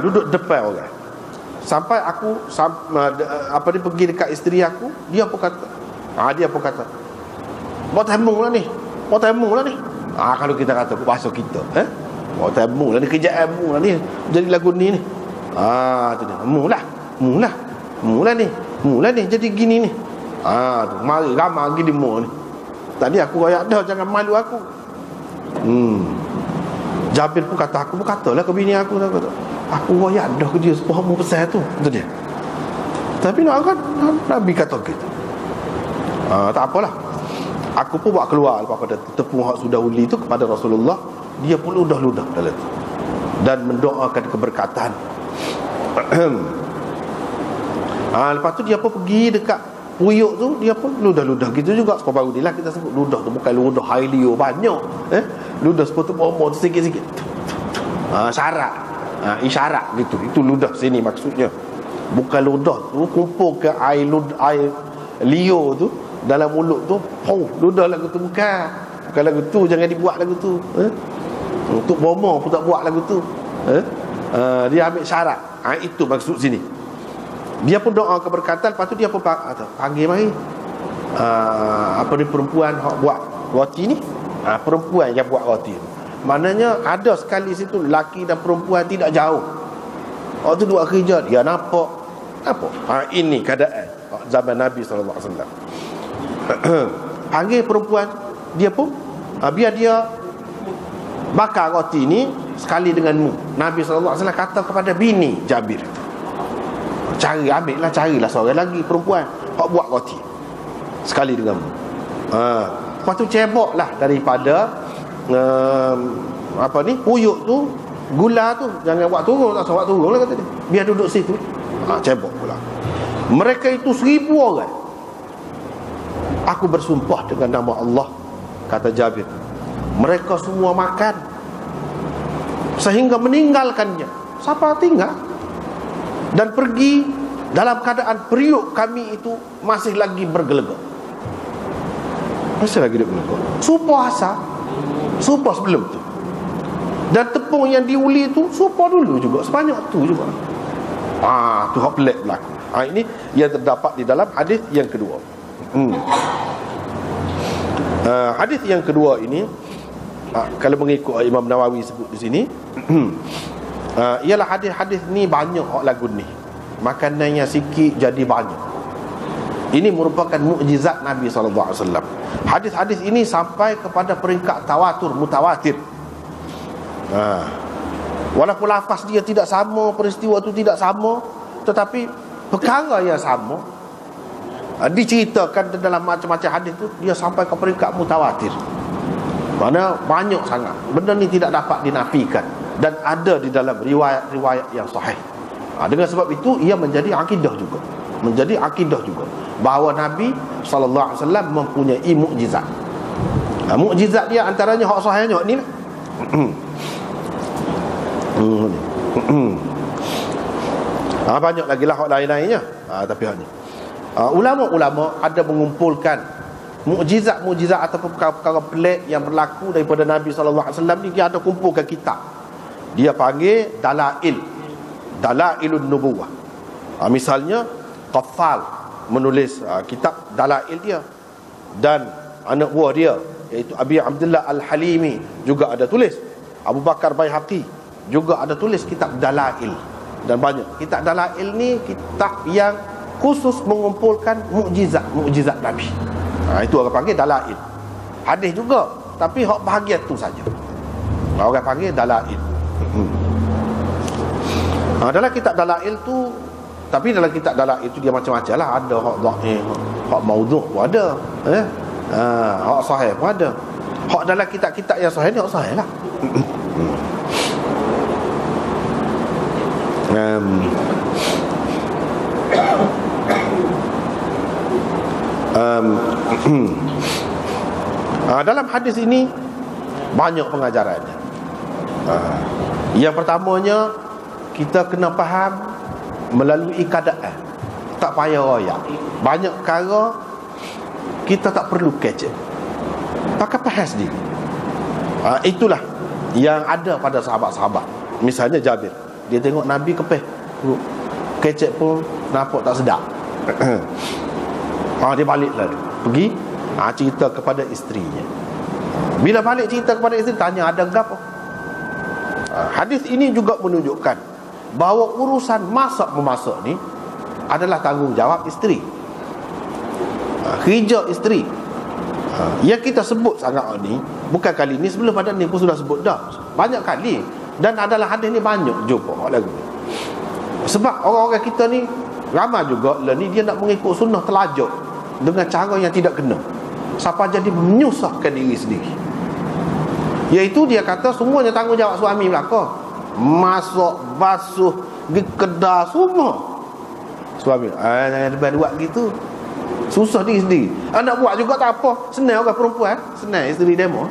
Duduk depan orang sampai aku pergi dekat isteri aku, dia pun kata buat tembung lah ni. Kalau kita kata bahasa kita buat tembung lah ni, kerja ilmu lah ni, jadi lagu ni tu dia mula ni jadi gini ni. Mari ramai lagi demo ni. Tadi aku royak dah, jangan malu aku. Jabir pun kata, aku pun katalah ke bini aku, aku royak dah ke dia sebab mu pesan tu. Itu dia. Tapi nak kan Nabi kata gitu. Tak apalah. Aku pun buat keluar lepas pada tepung hak sudah uli tu kepada Rasulullah. Dia pun ludah-ludah dalam tu dan mendoakan keberkatan. Lepas tu dia pun pergi dekat puyuk tu, dia pun ludah-ludah gitu juga. Sebab baru ni lah kita sebut ludah tu, bukan ludah hailio banyak. Ludah seperti bomo tu sikit-sikit. Syarat, isyarat gitu. Itu ludah sini maksudnya. Bukan ludah tu kumpul ke air lio tu dalam mulut tu. Ludah lagu tu bukan lagu tu, jangan dibuat lagu tu. Untuk bomo pun tak buat lagu tu. Dia ambil syarat. Itu maksud sini. Dia pun doa keberkatan. Lepas tu dia pun panggil mari perempuan buat roti ni. Perempuan yang buat roti ni. Maknanya ada sekali situ lelaki dan perempuan tidak jauh. Waktu dua kerja dia nampak. Ini keadaan zaman Nabi SAW. Panggil perempuan, dia pun biar dia bakar roti ni sekali denganmu. Nabi SAW kata kepada bini Jabir, carilah seorang lagi perempuan hak buat roti sekali denganmu. Lepas tu ceboklah daripada puyuk tu, gula tu jangan buat turun, tak buat turun lah kata dia. Biar duduk situ. Cebok pula. Mereka itu 1000 orang. Aku bersumpah dengan nama Allah, kata Jabir, mereka semua makan sehingga meninggalkannya. Siapa tinggal? Dan pergi dalam keadaan periuk kami itu masih lagi bergelegak. Masih lagi bergelegak. Supa sebelum tu. Dan tepung yang diuli itu supa dulu juga, sebanyak tu juga. Tu hak pelik berlaku. Ini yang terdapat di dalam hadis yang kedua. Hadis yang kedua ini, kalau mengikut Imam Nawawi sebut di sini, ialah hadis-hadis ni banyak hak lagu ni. Makanannya sikit jadi banyak. Ini merupakan mukjizat Nabi SAW. Hadis-hadis ini sampai kepada peringkat mutawatir. Walaupun lafaz dia tidak sama, peristiwa itu tidak sama, tetapi perkara yang sama diceritakan dalam macam-macam hadis tu, dia sampai ke peringkat mutawatir. Mana banyak sangat. Benda ni tidak dapat dinafikan dan ada di dalam riwayat-riwayat yang sahih. Dengan sebab itu ia menjadi akidah juga. Bahawa Nabi SAW mempunyai mukjizat. Mukjizat dia antaranya hak sahihnya ni. Banyak lagi lah hak lain-lainnya. Tapi hak ni ulama-ulama ada mengumpulkan mukjizat-mukjizat ataupun perkara-perkara pelik yang berlaku daripada Nabi SAW ni. Dia ada kumpulkan kitab. Dia panggil Dalailun Nubuwah. Misalnya Qaffal menulis kitab Dalail dia, dan anak buah dia iaitu Abi Abdullah Al-Halimi juga ada tulis. Abu Bakar Baihaqi juga ada tulis kitab Dalail. Dan banyak kitab Dalail ni kitab yang khusus mengumpulkan mukjizat Nabi. Itu orang panggil Dalail. Hadis juga, tapi hak bahagian tu saja orang panggil Dalail. Dalam kitab Dalail tu, tapi dalam kitab Dalail tu dia macam-macam lah. Ada hak dhaif, hak maudhu' pun ada, hak sahih pun ada. Hak dalam kitab-kitab yang sahih ni hak sahih lah. Dalam hadis ini Banyak pengajarannya. Yang pertamanya, kita kena faham melalui keadaan. Tak payah royak. Banyak perkara kita tak perlu kecek, pakai faham sendiri. Itulah yang ada pada sahabat-sahabat. Misalnya Jabir, dia tengok Nabi kepeh, kecek pun nampak tak sedap. Dia balik lah, pergi cerita kepada isterinya. Bila balik cerita kepada isteri, tanya ada apa. Hadis ini juga menunjukkan bahawa urusan masak-memasak ni adalah tanggungjawab isteri, kerja isteri. Yang kita sebut sangat ni bukan kali ni, sebelum pada ni pun sudah sebut dah banyak kali, dan adalah hadis ni banyak jumpa lagu. Sebab orang-orang kita ni ramai juga lah ni, dia nak mengikut sunnah telajak dengan cara yang tidak kena, sampai jadi menyusahkan diri sendiri. Iaitu dia kata semuanya tanggungjawab suami belaka. Masak, basuh, pergi kedai semua suami. Jangan buat gitu, susah diri sendiri. Nak buat juga tak apa, senang orang perempuan, senang isteri demo.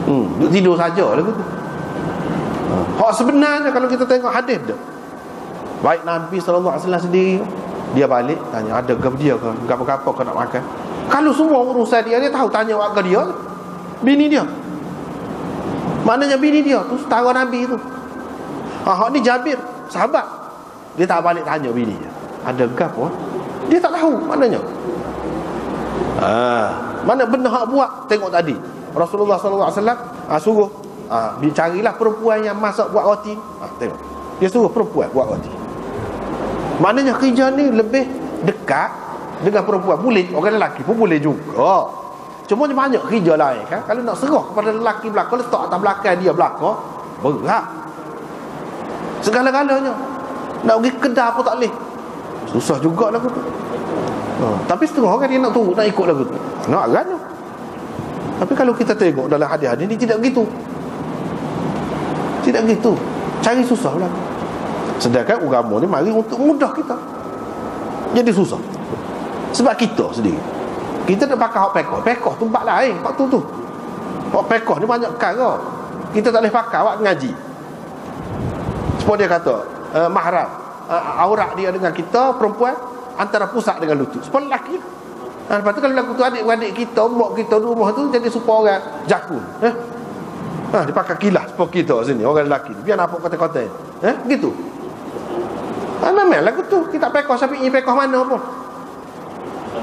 Duduk tidur saja lah gitu. Sebenarnya kalau kita tengok hadis dah, baik Nabi SAW sendiri, dia balik tanya ada ke dia ke, apa-apa kau nak makan. Kalau semua urusan dia tahu, tanya warga dia, bini dia. Maknanya bini dia tu setara Nabi tu. Ni Jabir, sahabat, dia tak balik tanya bini dia ada ke apa. Dia tak tahu maknanya. Mana benda hak buat. Tengok tadi Rasulullah SAW suruh carilah perempuan yang masak buat roti. Tengok, dia suruh perempuan buat roti. Maknanya kerja ni lebih dekat dengan perempuan. Boleh orang lelaki pun boleh juga, cuma banyak kerja lain kan. Kalau nak serah kepada lelaki belakang, letak atas belakang dia belakang, berat segala-galanya. Nak pergi kedai pun tak boleh, susah juga lagu tu. Tapi setengah orang dia nak turut, nak ikut lagu tu, nak agaknya. Tapi kalau kita tengok dalam hadis-hadis ni tidak gitu. Tidak gitu, cari susah lah. Sedangkan agama ni mari untuk mudah kita, jadi susah. Sebab kita sendiri, kita nak pakai hak pekoh. Pekoh tu bab lain, hak tu. Hak pekoh ni banyak perkara. Kita tak boleh pakai awak ngaji. Sebab dia kata mahram, aurat dia dengan kita perempuan antara pusat dengan lutut. Sebab lelaki. Lepas tu kalau lagu tu adik-adik kita, mak kita di rumah tu jadi supaya orang jakun. Dia pakai kilas sebab kita sini orang lelaki biar nampak kata-kata. Begitu. Memang lagu tu kita pekoh Syafi'i, pekoh mana pun.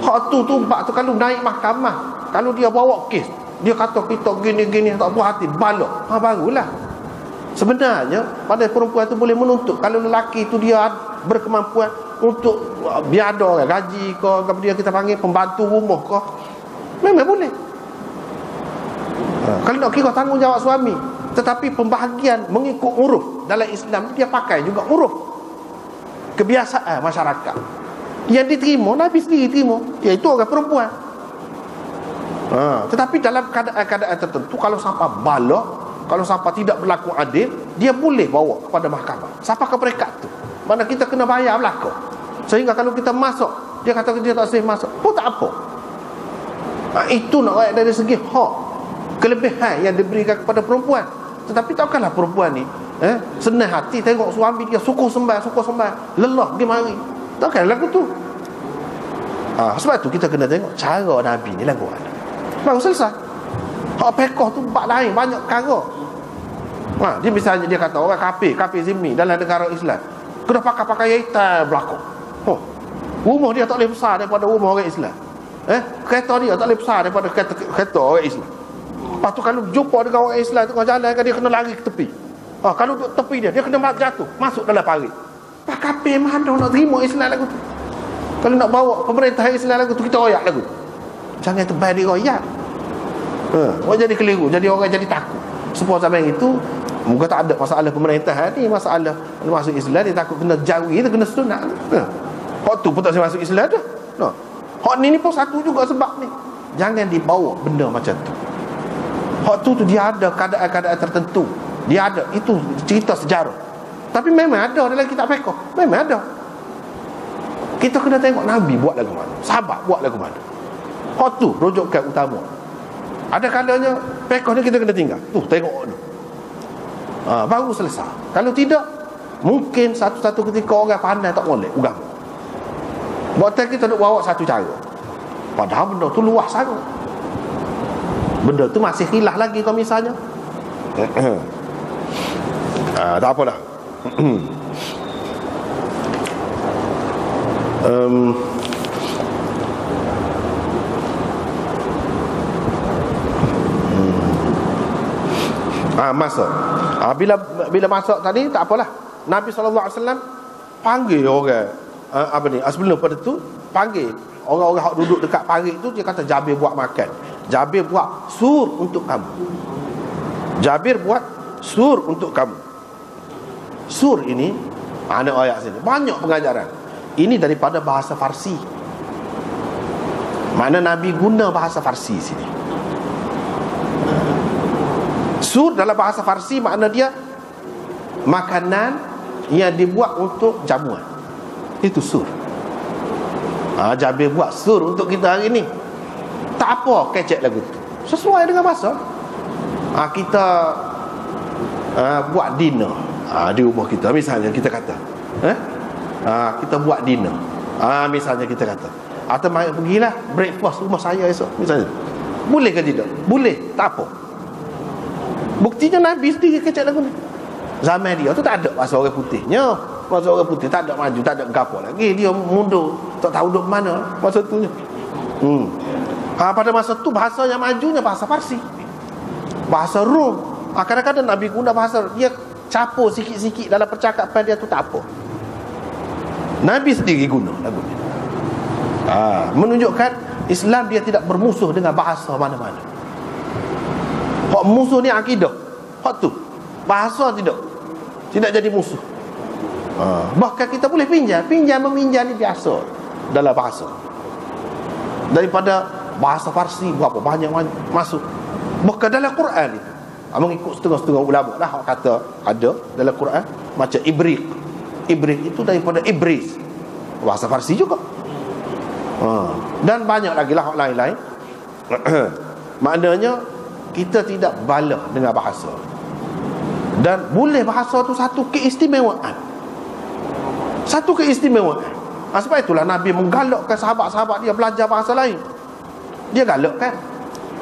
Hak tu bab tu kalau naik mahkamah, kalau dia bawa kes, dia kata kita gini-gini tak puas hati, balok. Barulah. Sebenarnya pada perempuan tu boleh menuntut. Kalau lelaki tu dia berkemampuan untuk biar ada orang gaji ke, kemudian kita panggil pembantu rumah ke, memang boleh. Kalau nak kira tanggungjawab suami, tetapi pembahagian mengikut uruf dalam Islam dia pakai juga uruf kebiasaan masyarakat yang diterima, Nabi sendiri terima, iaitu orang perempuan. Tetapi dalam keadaan tertentu, kalau sampai balak, kalau sampai tidak berlaku adil, dia boleh bawa kepada mahkamah sampai ke peringkat tu, mana kita kena bayar belaka. Sehingga kalau kita masuk, dia kata dia tak boleh masuk pun tak apa. Itu nak rakyat dari segi hak, kelebihan yang diberikan kepada perempuan. Tetapi takkanlah perempuan ni senang hati tengok suami dia sukuh sembah, lelah dia mari. Takkan lagu tu. Sebab tu kita kena tengok cara Nabi ni lagu mana. Baru selesai. Hak pekoh tu bab lain, banyak perkara. Dia misalnya dia kata orang kafir zimmi dalam negara Islam kena pakai hitam belakang. Rumah dia tak boleh besar daripada rumah orang Islam. Kereta dia tak boleh besar daripada kereta orang Islam. Lepas tu kalau jumpa dengan orang Islam tengah jalan kan, dia kena lari ke tepi. Kalau duduk tepi dia kena jatuh masuk dalam parit. Pak kafir mana nak terima Islam lagu tu? Kalau nak bawa pemerintah Islam lagu tu, kita royak lagu. Jangan terbaik diroyak. Orang jadi keliru, jadi orang jadi takut. Sebab zaman itu muka tak ada masalah pemerintahan ni, masalah masuk Islam dia takut kena jawi, dia kena sunat. Hak tu pun tak boleh masuk Islam dah. Hak ni pun satu juga sebab ni. Jangan dibawa benda macam tu. Hak tu dia ada keadaan-keadaan tertentu. Dia ada, itu cerita sejarah. Tapi memang ada dalam kitab fiqh. Memang ada. Kita kena tengok Nabi buat lagu mana, sahabat buat lagu mana. Hak tu rujukan utama. Ada kalanya pekoh ni kita kena tinggal. Tu tengok dulu. Baru selesai. Kalau tidak, mungkin satu-satu ketika orang pandai tak boleh agama. Buat kita nak bawa satu cara. Padahal benda tu luas sangat. Benda tu masih khilaf lagi kalau misalnya. Tak apalah. Masak. Bila masak tadi tak apalah. Nabi SAW panggil orang sebelum pada tu panggil orang-orang yang duduk dekat parit tu. Dia kata Jabir buat makan. Jabir buat sur untuk kamu. Jabir buat sur untuk kamu. Sur ini ada ayat sini. Banyak pengajaran. Ini daripada bahasa Farsi. Mana Nabi guna bahasa Farsi sini. Sur dalam bahasa Farsi makna dia makanan yang dibuat untuk jamuan. Itu sur. Jabir buat sur untuk kita hari ni. Tak apa kecek lagu tu. Sesuai dengan masa. Kita buat dinner di rumah kita. Misalnya kita kata kita buat dinner. Misalnya kita kata atau pergilah breakfast rumah saya esok misalnya. Boleh ke tidak? Boleh. Tak apa. Buktinya Nabi sendiri kecek lagu ni. Zaman dia tu tak ada bahasa orang putihnya. Bahasa orang putih tak ada maju, tak ada gapo lagi. Dia mundur, tak tahu duduk mana masa tu. Pada masa tu bahasa yang majunya bahasa Parsi, bahasa Rom. Kadang-kadang Nabi guna bahasa, dia capur sikit-sikit dalam percakapan dia tu tak apa. Nabi sendiri guna lagu ni. Menunjukkan Islam dia tidak bermusuh dengan bahasa mana-mana. Hak musuh ni akidah. Hak tu bahasa tidak jadi musuh. Bahkan kita boleh pinjam meminjam ni biasa dalam bahasa. Daripada bahasa Farsi berapa banyak masuk. Bahkan dalam Quran itu mengikut setengah-setengah ulama lah hak kata ada dalam Quran macam ibrik. Ibrik itu daripada ibris, bahasa Farsi juga. Dan banyak lagi lah hak lain-lain. Maknanya kita tidak balah dengan bahasa. Dan boleh bahasa tu satu keistimewaan. Satu keistimewaan. Sebab itulah Nabi menggalakkan sahabat-sahabat dia belajar bahasa lain. Dia galakkan.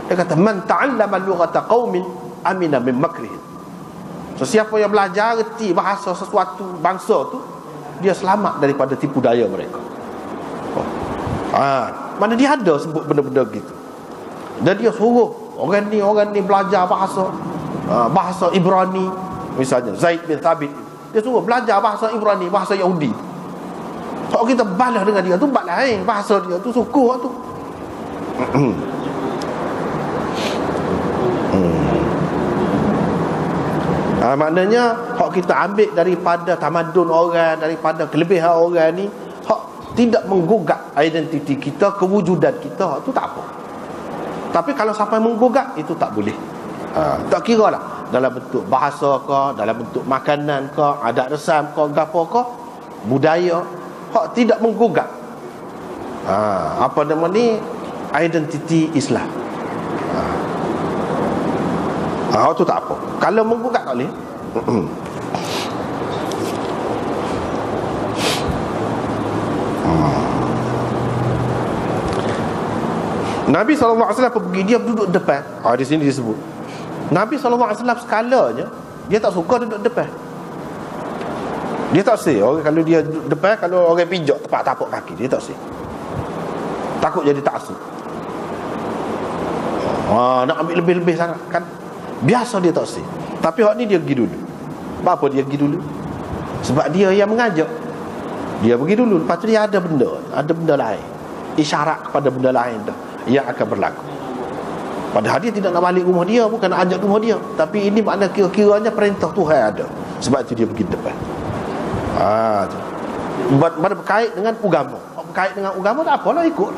Dia kata man ta'allama lughata qaumin amina min makrihim. So siapa yang belajar reti bahasa sesuatu bangsa tu, dia selamat daripada tipu daya mereka. Mana dia ada sebut benda-benda gitu. Dan dia suruh orang ni belajar bahasa Ibrani. Misalnya Zaid bin Thabit, dia suruh belajar bahasa Ibrani, bahasa Yahudi. Kalau kita balas dengan dia tu balas bahasa dia tu suku tu. Maknanya hak kita ambil daripada tamadun orang, daripada kelebihan orang ni, hak tidak menggugat identiti kita, kewujudan kita, hak tu tak apa. Tapi kalau sampai menggugat, itu tak boleh. Tak kira lah dalam bentuk bahasa ke, dalam bentuk makanan ke, adat resam ke, gapo ke, budaya, hak tidak menggugat apa nama ni, identiti Islam. Itu tak apa. Kalau menggugat tak boleh. Nabi SAW pergi, dia duduk depan. Di sini disebut Nabi SAW skalanya dia tak suka duduk depan. Dia tak say orang kalau dia duduk depan, kalau orang pijak tepat tapak kaki, dia tak say. Takut jadi taksub. Nak ambil lebih-lebih sangat kan. Biasa dia tak say. Tapi hak ni dia pergi dulu. Apa dia pergi dulu? Sebab dia yang mengajak. Dia pergi dulu. Lepas tu dia ada benda lain, isyarat kepada benda lain dah yang akan berlaku. Padahal dia tidak nak balik rumah dia, bukan nak ajak rumah dia. Tapi ini makna kira-kiranya perintah Tuhan ada. Sebab itu dia pergi depan. Berkait dengan agama. Berkait dengan agama tak apalah, ikut.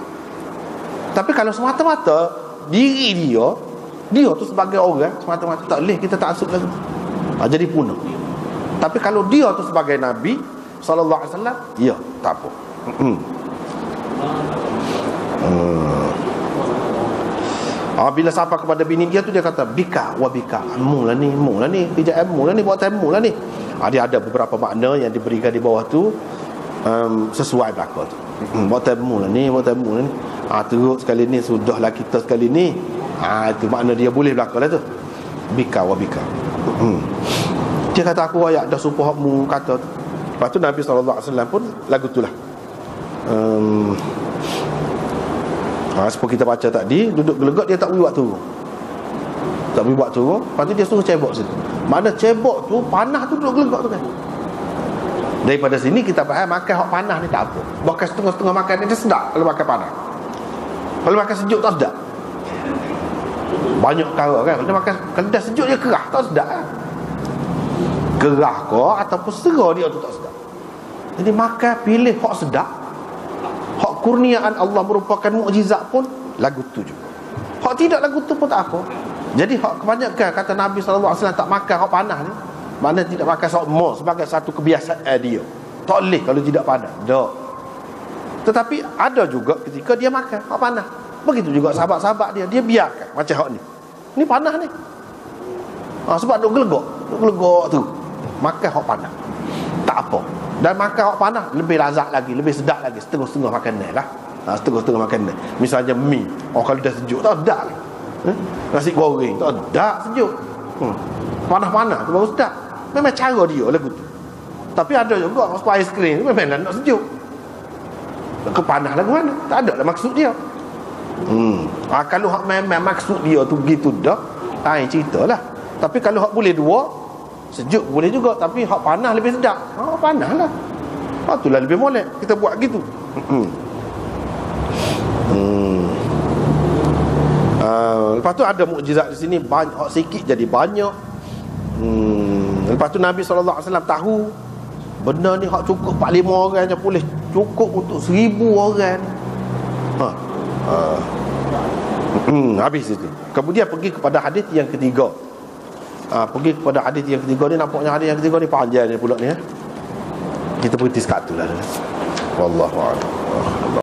Tapi kalau semata-mata diri dia tu sebagai orang, semata-mata tak boleh kita taksub lagi. Jadi punah. Tapi kalau dia tu sebagai Nabi sallallahu alaihi wasallam, ya, tak apa. Bila sampai kepada bini dia tu, dia kata bika wa bika, mu lah ni, pijak mu lah ni, buat mu lah ni. Dia ada beberapa makna yang diberikan di bawah tu, sesuai belaka tu. Buat mu lah ni, teruk sekali ni, sudahlah kita sekali ni. Itu makna dia boleh belaka lah tu, bika wa bika. Dia kata aku ayat dah sumpah mu kata tu. Lepas tu Nabi SAW pun lagu tu lah. Seperti kita baca tadi, duduk gelegak, dia tak boleh buat turun. Tak boleh buat turun. Lepas tu dia suruh cebok situ. Mana cebok tu, panah tu duduk gelegak tu kan. Daripada sini kita faham makan hak panah ni tak apa. Bahkan setengah-setengah makan ni dia sedap kalau makan panah. Kalau makan sejuk tak sedap. Banyak perkara kan, kalau dah sejuk dia kerah, tak sedap kan. Kerah kau ataupun serah dia tu tak sedap. Jadi makan pilih hak sedap. Hak kurniaan Allah merupakan mukjizat pun lagu tu juga. Hak tidak lagu tu pun tak apa. Jadi hak kebanyakan kata Nabi SAW tak makan hak panah ni, mana tidak makan sokmo sebagai satu kebiasaan dia. Tak boleh kalau tidak panah. Tak. Tetapi ada juga ketika dia makan hak panah. Begitu juga sahabat-sahabat dia biarkan macam hak ni. Ni panah ni. Sebab duk gelegak tu. Makan hak panah. Tak apa. Dan makan hak panah lebih lazat lagi, lebih sedap lagi. Setengah-setengah makan ni lah. Setengah-setengah makan ni. Misalnya mi, kalau dah sejuk tak sedap. Nasi goreng tak sedap sejuk. Panah-panah tu baru sedap. Memang cara dia lagu tu. Tapi ada juga supaya aiskrim memang nak sejuk. Ke panah lagu mana? Tak ada lah maksud dia. Kalau hak memang maksud dia tu begitu dah, lain ceritalah. Tapi kalau hak boleh dua, sejuk boleh juga, tapi hak panah lebih sedap. Panah lah. Itulah lebih molek kita buat gitu. Lepas tu ada mukjizat di sini, banyak, hak sikit jadi banyak. Lepas tu Nabi SAW tahu benda ni hak cukup 4-5 orang je boleh cukup untuk 1000 orang. Habis itu. Kemudian pergi kepada hadis yang ketiga. Pergi kepada hadis yang ketiga ni, nampaknya hadis yang ketiga ni panjang ni pula ni. Kita berhenti sekat tu lah. Wallahu a'lam.